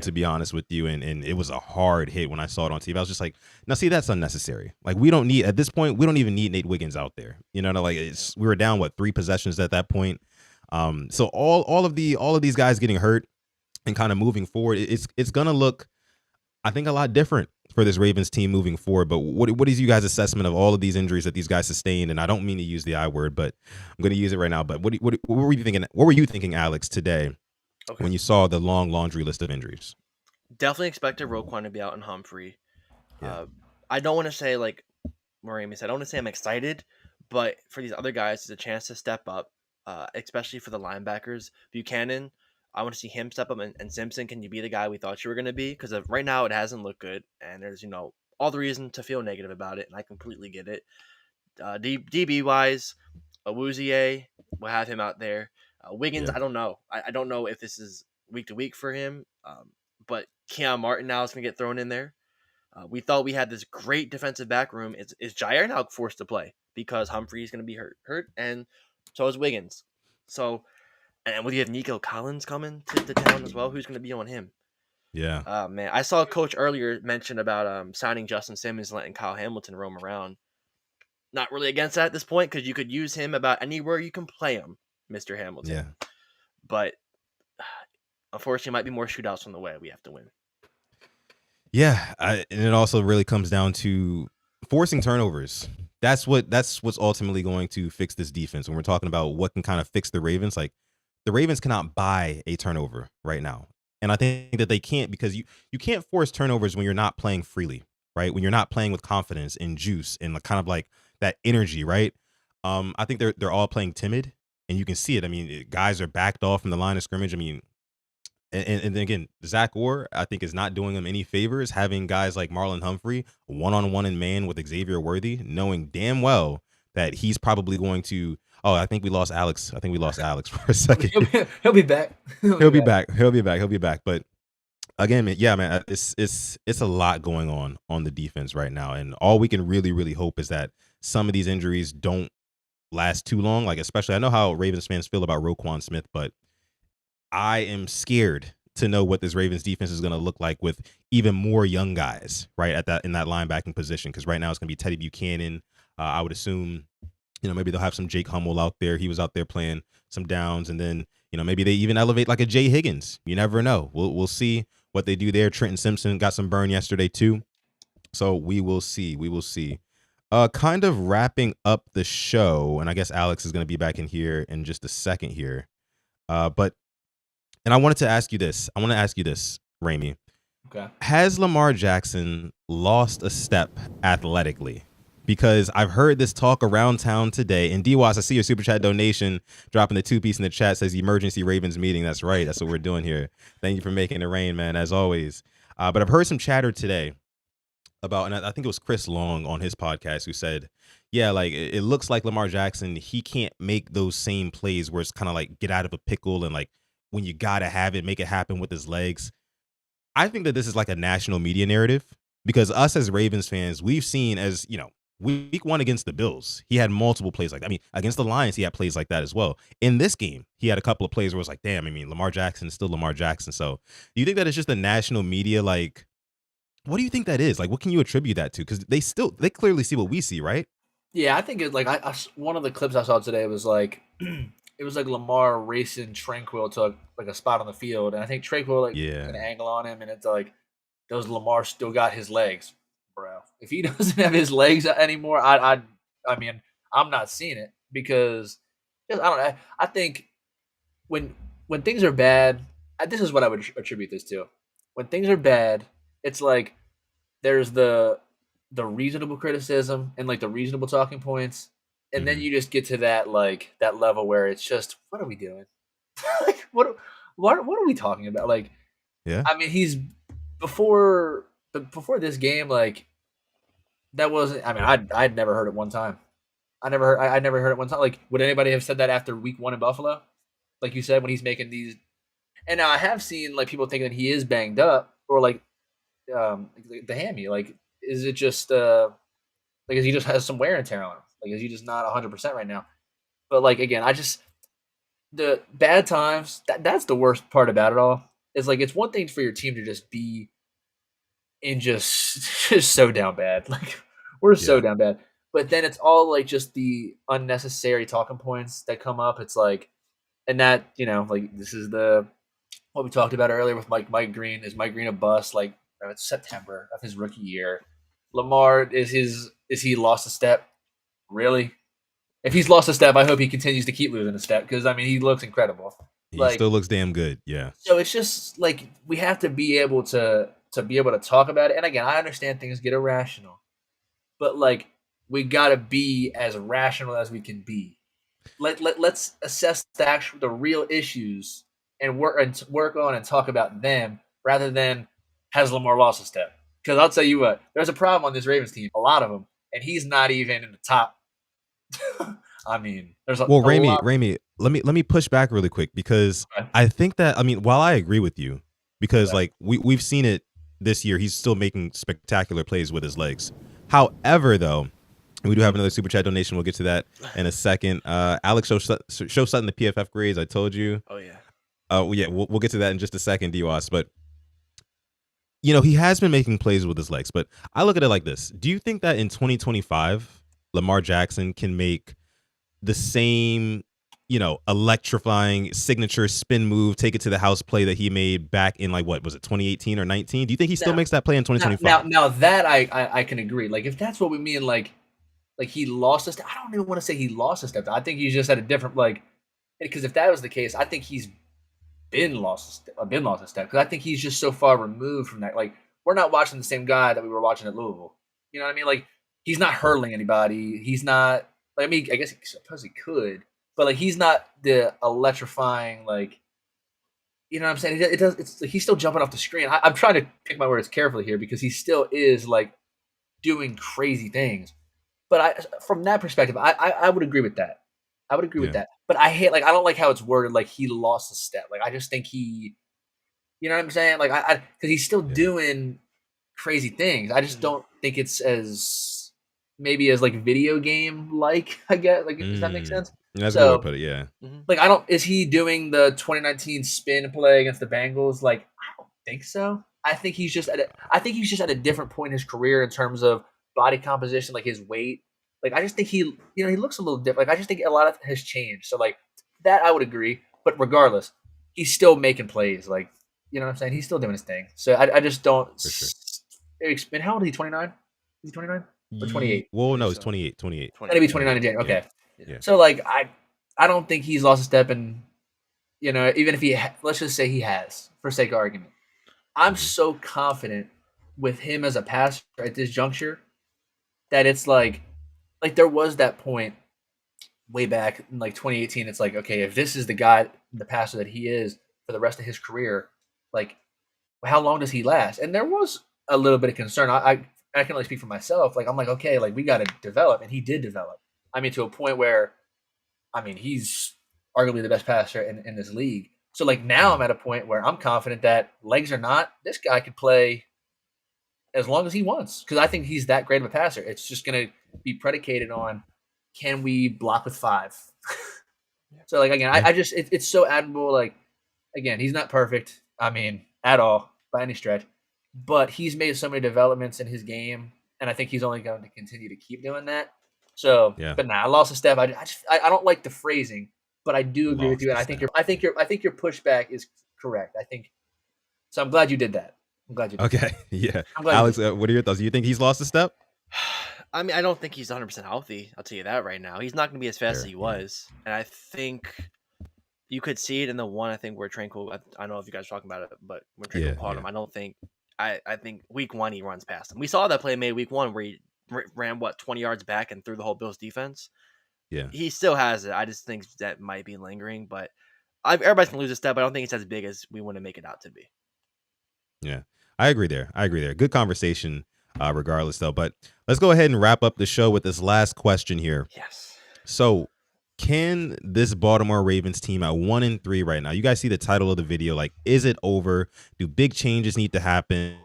To be honest with you. And it was a hard hit when I saw it on TV. I was just like, now see, that's unnecessary. We don't need, at this point, we don't even need Nate Wiggins out there. We were down, 3 possessions at that point. So all of these guys getting hurt and kind of moving forward, it's going to look, I think, a lot different for this Ravens team moving forward. But what is you guys' assessment of all of these injuries that these guys sustained? And I don't mean to use the I word, but I'm going to use it right now. But what were you thinking? What were you thinking, Alex, today Okay. when you saw the long laundry list of injuries? Definitely expected Roquan to be out and Humphrey. Yeah. I don't want to say like Marami said. I don't want to say I'm excited, but for these other guys, it's a chance to step up, especially for the linebackers. Buchanan, I want to see him step up, and Simpson, can you be the guy we thought you were going to be? Because right now it hasn't looked good, and there's all the reason to feel negative about it, and I completely get it. DB wise, Awuzie, we'll have him out there. Wiggins, Yeah. I don't know. I don't know if this is week to week for him, but Keon Martin now is going to get thrown in there. We thought we had this great defensive back room. Is Jair now forced to play because Humphrey's going to be hurt, and so is Wiggins. So, and we have Nico Collins coming to town as well. Who's going to be on him? Yeah. Man, I saw a coach earlier mention about signing Justin Simmons and letting Kyle Hamilton roam around. Not really against that at this point because you could use him about anywhere you can play him, Mr. Hamilton. Yeah. But unfortunately, might be more shootouts on the way. We have to win. Yeah, and it also really comes down to forcing turnovers. That's what's ultimately going to fix this defense. When we're talking about what can kind of fix the Ravens, like the Ravens cannot buy a turnover right now, and I think that they can't because you can't force turnovers when you're not playing freely, right? When you're not playing with confidence and juice and kind of like that energy, right? I think they're all playing timid, and you can see it. I mean, guys are backed off from the line of scrimmage. I mean, and then again, Zach Orr, I think, is not doing him any favors having guys like Marlon Humphrey one-on-one in man with Xavier Worthy, knowing damn well that he's probably going to. Oh, I think we lost Alex. I think we lost Alex for a second. He'll be back. He'll be back. He'll be back. He'll be back. But again, man, yeah, man, it's a lot going on the defense right now, and all we can really hope is that some of these injuries don't last too long. Like especially, I know how Ravens fans feel about Roquan Smith, but I am scared to know what this Ravens defense is going to look like with even more young guys, right, in that linebacking position. Because right now it's going to be Teddy Buchanan. I would assume, maybe they'll have some Jake Hummel out there. He was out there playing some downs, and then maybe they even elevate like a Jay Higgins. You never know. We'll see what they do there. Trenton Simpson got some burn yesterday too, so we will see. We will see. Kind of wrapping up the show, and I guess Alex is going to be back in here in just a second here. But and I wanted to ask you this. I want to ask you this, Ramey. Okay. Has Lamar Jackson lost a step athletically? Because I've heard this talk around town today. And DWAS, I see your super chat donation dropping the 2-piece in the chat, says emergency Ravens meeting. That's right. That's what we're doing here. Thank you for making it rain, man, as always. But I've heard some chatter today about, and I think it was Chris Long on his podcast who said, yeah, like it looks like Lamar Jackson, he can't make those same plays where it's kind of like get out of a pickle and like when you got to have it, make it happen with his legs. I think that this is like a national media narrative because us as Ravens fans, we've seen as, week one against the Bills, he had multiple plays like that. I mean, against the Lions, he had plays like that as well. In this game, he had a couple of plays where it was like, damn, I mean, Lamar Jackson is still Lamar Jackson. So do you think that it's just the national media? Like, what do you think that is? Like, what can you attribute that to? Because they clearly see what we see, right? Yeah, I think it's like one of the clips I saw today was like it was like Lamar racing Tranquil to like a spot on the field, and I think Tranquil like an angle on him, and it's like, does Lamar still got his legs, bro? If he doesn't have his legs anymore, I mean, I'm not seeing it because I don't know. I think when things are bad, this is what I would attribute this to. When things are bad, it's like there's the reasonable criticism and like the reasonable talking points, and then you just get to that like that level where it's just, what are we doing? Like what are we talking about? Like, Yeah. I mean, he's before this game, like that wasn't. I mean, I'd never heard it one time. I never heard it one time. Like, would anybody have said that after week 1 in Buffalo? Like you said, when he's making these, and now I have seen like people thinking that he is banged up or like the hammy. Like, is it just like is he just has some wear and tear on him? Like, is he just not 100% right now? But like again, the bad times. That's the worst part about it all. Is like it's one thing for your team to just be in just so down bad. Like we're so down bad. But then it's all like just the unnecessary talking points that come up. It's like, and that like this is what we talked about earlier with Mike Green. Is Mike Green a bust? Like it's September of his rookie year. Lamar is he lost a step? Really? If he's lost a step, I hope he continues to keep losing a step because I mean he looks incredible. He Like still looks damn good. Yeah. so, it's just like we have to be able to be able to talk about it. And again, I understand things get irrational, but like we got to be as rational as we can be. Let's assess the real issues and work on and talk about them rather than has Lamar lost a step. Because I'll tell you what, there's a problem on this Ravens team, a lot of them, and he's not even in the top. I mean, there's a lot. Ramey, let me push back really quick because Okay. I think that while I agree with you, because Okay. like we've seen it this year, he's still making spectacular plays with his legs. However, though, we do have another super chat donation. We'll get to that in a second. Alex, show Sutton the PFF grades. I told you. Oh yeah. Yeah, we'll get to that in just a second, DWAS. But he has been making plays with his legs. But I look at it like this: do you think that in 2025, Lamar Jackson can make the same, electrifying signature spin move, take it to the house play that he made back in like what was it, 2018 or 19? Do you think he still makes that play in 2025? Now that I can agree. Like if that's what we mean, like he lost a step. I don't even want to say he lost a step. I think he's just at a different because if that was the case, I think he's been lost a step because I think he's just so far removed from that. Like we're not watching the same guy that we were watching at Louisville. You know what I mean? Like he's not hurling anybody. He's not. Like, I mean, I guess suppose he could, but like he's not the electrifying like. You know what I'm saying? It's like he's still jumping off the screen. I'm trying to pick my words carefully here because he still is like doing crazy things. But from that perspective, I would agree with that. I would agree with that. But I don't like how it's worded. Like he lost a step. Like I just think you know what I'm saying? Like because he's still doing crazy things. I just don't think it's as maybe as like video game like. I guess like does that make sense? That's a good way to put it. Yeah. Like is he doing the 2019 spin play against the Bengals? Like I don't think so. I think he's just at a different point in his career in terms of body composition, like his weight. Like I just think he looks a little different. Like I just think a lot of has changed. So like that I would agree. But regardless, he's still making plays. Like you know what I'm saying? He's still doing his thing. So I just don't. For sure. And how old is he? 29? Is he 29 or 28? Well, no, it's 28. 28. Gonna be 29 in January. Okay. Yeah. So like I don't think he's lost a step. And even if let's just say he has, for sake of argument, I'm so confident with him as a passer at this juncture that it's like there was that point way back in like 2018. It's like, okay, if this is the guy, the passer that he is for the rest of his career, like how long does he last? And there was a little bit of concern. I can only speak for myself. Like I'm like, okay, like we got to develop, and he did develop. I mean, to a point where, I mean, he's arguably the best passer in this league. So like now I'm at a point where I'm confident that legs or not, this guy could play as long as he wants because I think he's that great of a passer. It's just going to be predicated on can we block with 5. So like again, I just it's so admirable. Like again, he's not perfect. I mean, at all by any stretch, but he's made so many developments in his game, and I think he's only going to continue to keep doing that. So, but I lost a step. I don't like the phrasing, but I do agree with you, and I think your pushback is correct. I think so. I'm glad you did that. I'm glad you did. Okay, yeah. Alex, what are your thoughts? Do you think he's lost a step? I mean, I don't think he's 100% healthy. I'll tell you that right now. He's not going to be as fast as he was, and I think you could see it in the one. I think where Tranquil. I don't know if you guys are talking about it, but when Tranquil caught him, I don't think. I think week 1 he runs past him. We saw that play made week 1 where he ran 20 yards back and threw the whole Bills defense. Yeah, he still has it. I just think that might be lingering, but everybody's gonna lose a step. I don't think it's as big as we want to make it out to be. Yeah, I agree there. Good conversation, regardless though. But let's go ahead and wrap up the show with this last question here. Yes. So, can this Baltimore Ravens team at 1-3 right now? You guys see the title of the video. Like, is it over? Do big changes need to happen?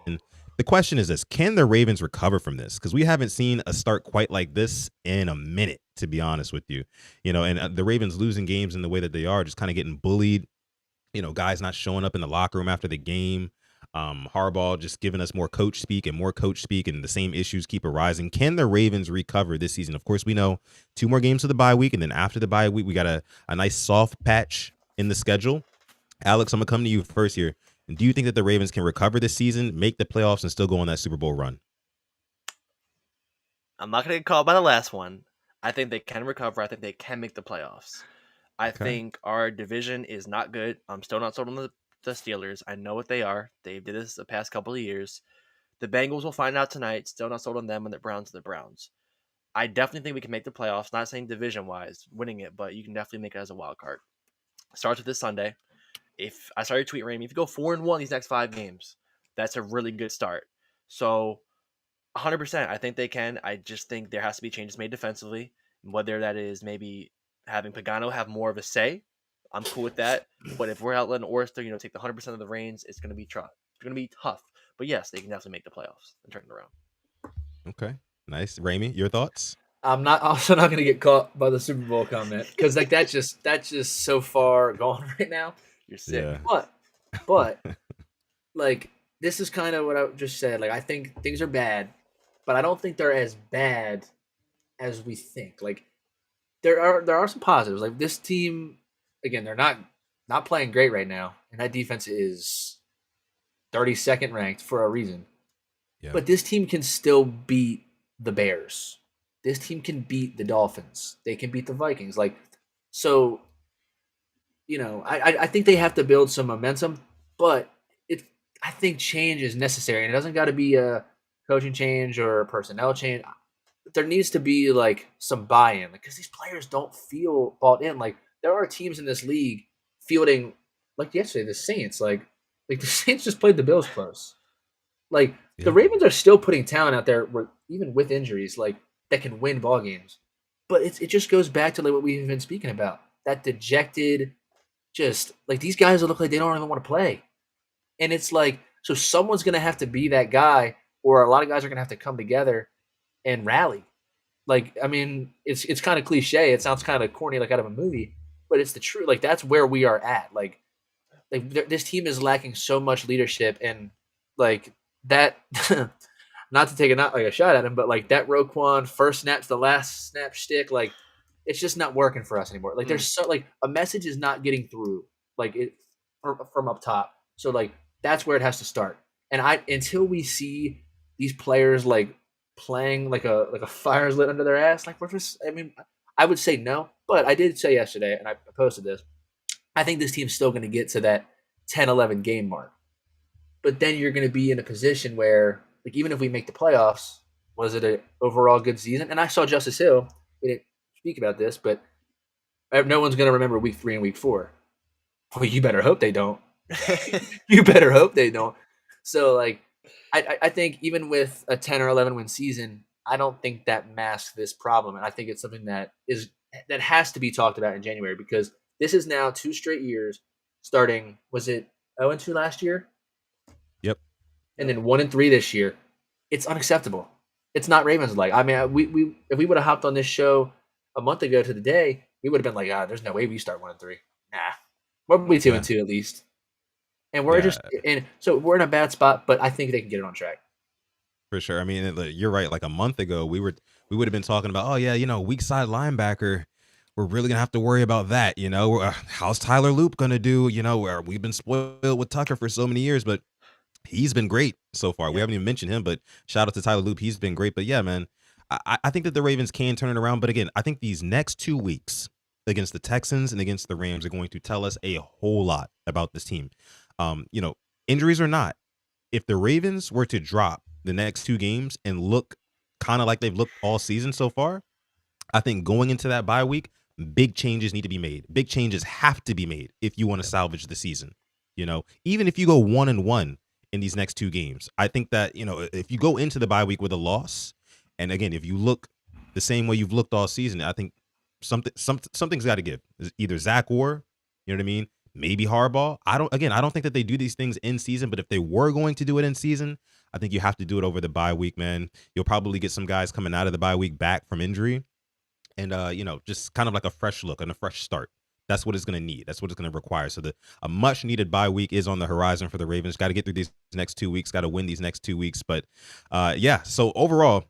The question is this: can the Ravens recover from this? Because we haven't seen a start quite like this in a minute, to be honest with you. And the Ravens losing games in the way that they are, just kind of getting bullied. Guys not showing up in the locker room after the game. Harbaugh just giving us more coach speak, and the same issues keep arising. Can the Ravens recover this season? Of course, we know 2 more games to the bye week, and then after the bye week, we got a nice soft patch in the schedule. Alex, I'm gonna come to you first here. And do you think that the Ravens can recover this season, make the playoffs, and still go on that Super Bowl run? I'm not going to get called by the last one. I think they can recover. I think they can make the playoffs. I think our division is not good. I'm still not sold on the Steelers. I know what they are. They did this the past couple of years. The Bengals will find out tonight. Still not sold on them, and the Browns are the Browns. I definitely think we can make the playoffs. Not saying division-wise, winning it, but you can definitely make it as a wild card. Starts with this Sunday. If I saw your tweet, Ramey, if you go 4-1 these next 5 games, that's a really good start. So 100%, I think they can. I just think there has to be changes made defensively, whether that is maybe having Pagano have more of a say. I'm cool with that. But if we're out letting Orster, take the 100% of the reins, it's going to be tough. It's going to be tough. But yes, they can definitely make the playoffs and turn it around. Okay, nice. Ramey, your thoughts? I'm also not going to get caught by the Super Bowl comment because like that's just so far gone right now. You're sick. Yeah. But like this is kind of what I just said. Like I think things are bad, but I don't think they're as bad as we think. Like there are some positives. Like this team, again, they're not playing great right now, and that defense is 32nd ranked for a reason. Yeah. But this team can still beat the Bears. This team can beat the Dolphins. They can beat the Vikings. Like so, I think they have to build some momentum, but I think change is necessary, and it doesn't got to be a coaching change or a personnel change. There needs to be like some buy-in because these players don't feel bought in. Like there are teams in this league fielding like yesterday, the Saints. Like the Saints just played the Bills close. Like the Ravens are still putting talent out there, even with injuries, like that can win ball games. But it just goes back to like what we've been speaking about. That dejected, just like these guys look like they don't even want to play. And it's like, so someone's going to have to be that guy, or a lot of guys are going to have to come together and rally. Like, I mean, it's kind of cliche. It sounds kind of corny, like out of a movie, but it's the truth. Like, that's where we are at. Like this team is lacking so much leadership, and like that. Not to take a shot at him, but like that Roquan first snap to the last snap shtick, like it's just not working for us anymore. Like there's so like a message is not getting through, like it from up top. So like that's where it has to start. And until we see these players like playing like a fire's lit under their ass, like we're just. I mean, I would say no, but I did say yesterday, and I posted this. I think this team's still going to get to that 10-11 game mark, but then you're going to be in a position where, like, even if we make the playoffs, was it an overall good season? And I saw Justice Hill. We didn't speak about this, but no one's going to remember week 3 and week 4. Well, you better hope they don't. You better hope they don't. So, like, I think even with a 10 or 11 win season, I don't think that masks this problem. And I think it's something that has to be talked about in January, because this is now 2 straight years starting. Was it 0-2 last year? Yep. And then 1-3 this year. It's unacceptable. It's not Ravens like. I mean, we if we would have hopped on this show a month ago to the day, we would have been like, there's no way we start 1-3. Nah, we're probably 2-2 at least. And we're so we're in a bad spot, but I think they can get it on track. For sure. I mean, you're right. Like a month ago, we would have been talking about, weak side linebacker. We're really gonna have to worry about that. How's Tyler Loop gonna do? Where we've been spoiled with Tucker for so many years, but he's been great so far. We haven't even mentioned him, but shout out to Tyler Loop. He's been great. But yeah, man, I think that the Ravens can turn it around. But again, I think these next 2 weeks against the Texans and against the Rams are going to tell us a whole lot about this team. Injuries or not, if the Ravens were to drop the next 2 games and look kind of like they've looked all season so far, I think going into that bye week, big changes need to be made. Big changes have to be made if you want to salvage the season. Even if you go 1-1 in these next 2 games, I think that, if you go into the bye week with a loss, and again, if you look the same way you've looked all season, I think something's got to give. Either Zach Orr, you know what I mean? Maybe Harbaugh. I don't think that they do these things in season, but if they were going to do it in season, I think you have to do it over the bye week, man. You'll probably get some guys coming out of the bye week back from injury, and just kind of like a fresh look and a fresh start. That's what it's going to need. That's what it's going to require. So a much needed bye week is on the horizon for the Ravens. Got to get through these next 2 weeks. Got to win these next 2 weeks. But so overall,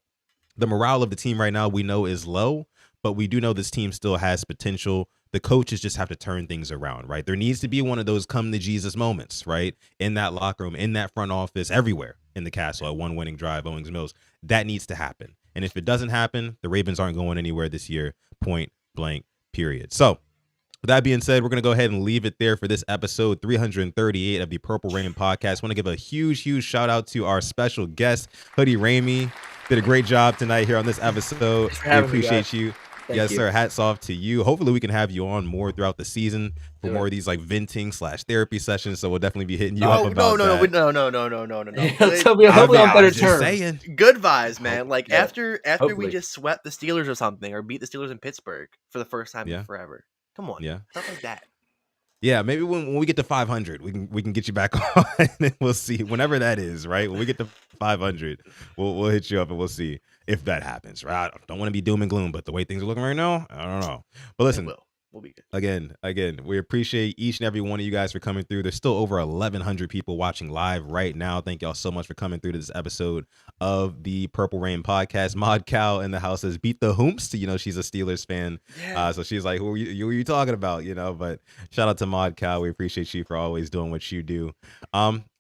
the morale of the team right now we know is low, but we do know this team still has potential the coaches just have to turn things around, right? There needs to be one of those come to Jesus moments, right? In that locker room, in that front office, everywhere in the castle at one winning drive, Owings Mills. That needs to happen. And if it doesn't happen, the Ravens aren't going anywhere this year, point blank, period. So with that being said, we're going to go ahead and leave it there for this episode 338 of the Purple Rain podcast. I want to give a huge shout out to our special guest, Hoodie Ramey. Did a great job tonight here on this episode. We appreciate you. Yes, sir. Hats off to you. Hopefully we can have you on more throughout the season for more of these like venting / therapy sessions. So we'll definitely be hitting you up about that. No. Hopefully on better terms. Saying. Good vibes, man. Like after Hopefully. we just swept the Steelers or something, or beat the Steelers in Pittsburgh for the first time in forever. Come on. Yeah. Stuff like that. Yeah, maybe when we get to 500, we can get you back on and we'll see. Whenever that is, right? When we get to 500, we'll hit you up and we'll see if that happens, right? I don't want to be doom and gloom, but the way things are looking right now, I don't know. But listen, we'll be good. Again, we appreciate each and every one of you guys for coming through. There's still over 1,100 people watching live right now. Thank y'all so much for coming through to this episode of the Purple Rain podcast. Mod Cal in the house says, beat the Hoomps. You know, she's a Steelers fan. Yeah. So she's like, who are you talking about? You know, but shout out to Mod Cal. We appreciate you for always doing what you do.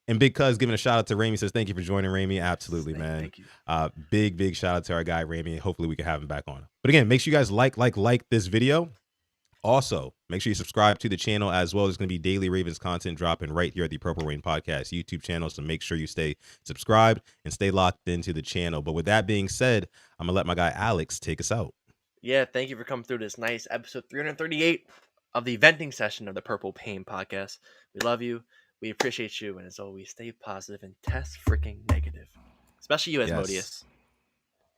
And Big Cuz giving a shout out to Ramey, says, thank you for joining, Ramey. Absolutely, man. Thank you. Big shout out to our guy, Ramey. Hopefully we can have him back on. But again, make sure you guys like this video. Also, make sure you subscribe to the channel as well. There's going to be daily Ravens content dropping right here at the Purple Rain Podcast YouTube channel. So make sure you stay subscribed and stay locked into the channel. But with that being said, I'm going to let my guy Alex take us out. Yeah, thank you for coming through this nice episode 338 of the venting session of the Purple Pain Podcast. We love you. We appreciate you. And as always, stay positive and test freaking negative. Especially you, Asmodeus.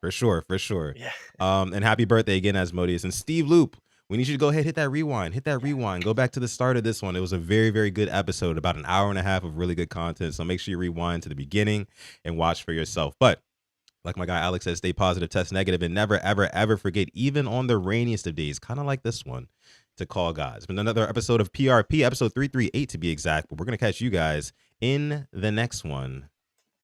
For sure. Yeah. And happy birthday again, Asmodeus. And Steve Loop, we need you to go ahead, hit that rewind. Go back to the start of this one. It was a very good episode, about an hour and a half of really good content. So make sure you rewind to the beginning and watch for yourself. But like my guy Alex says, stay positive, test negative, and never, ever forget, even on the rainiest of days, kind of like this one, to call God. It's been another episode of PRP, episode 338 to be exact. But we're going to catch you guys in the next one.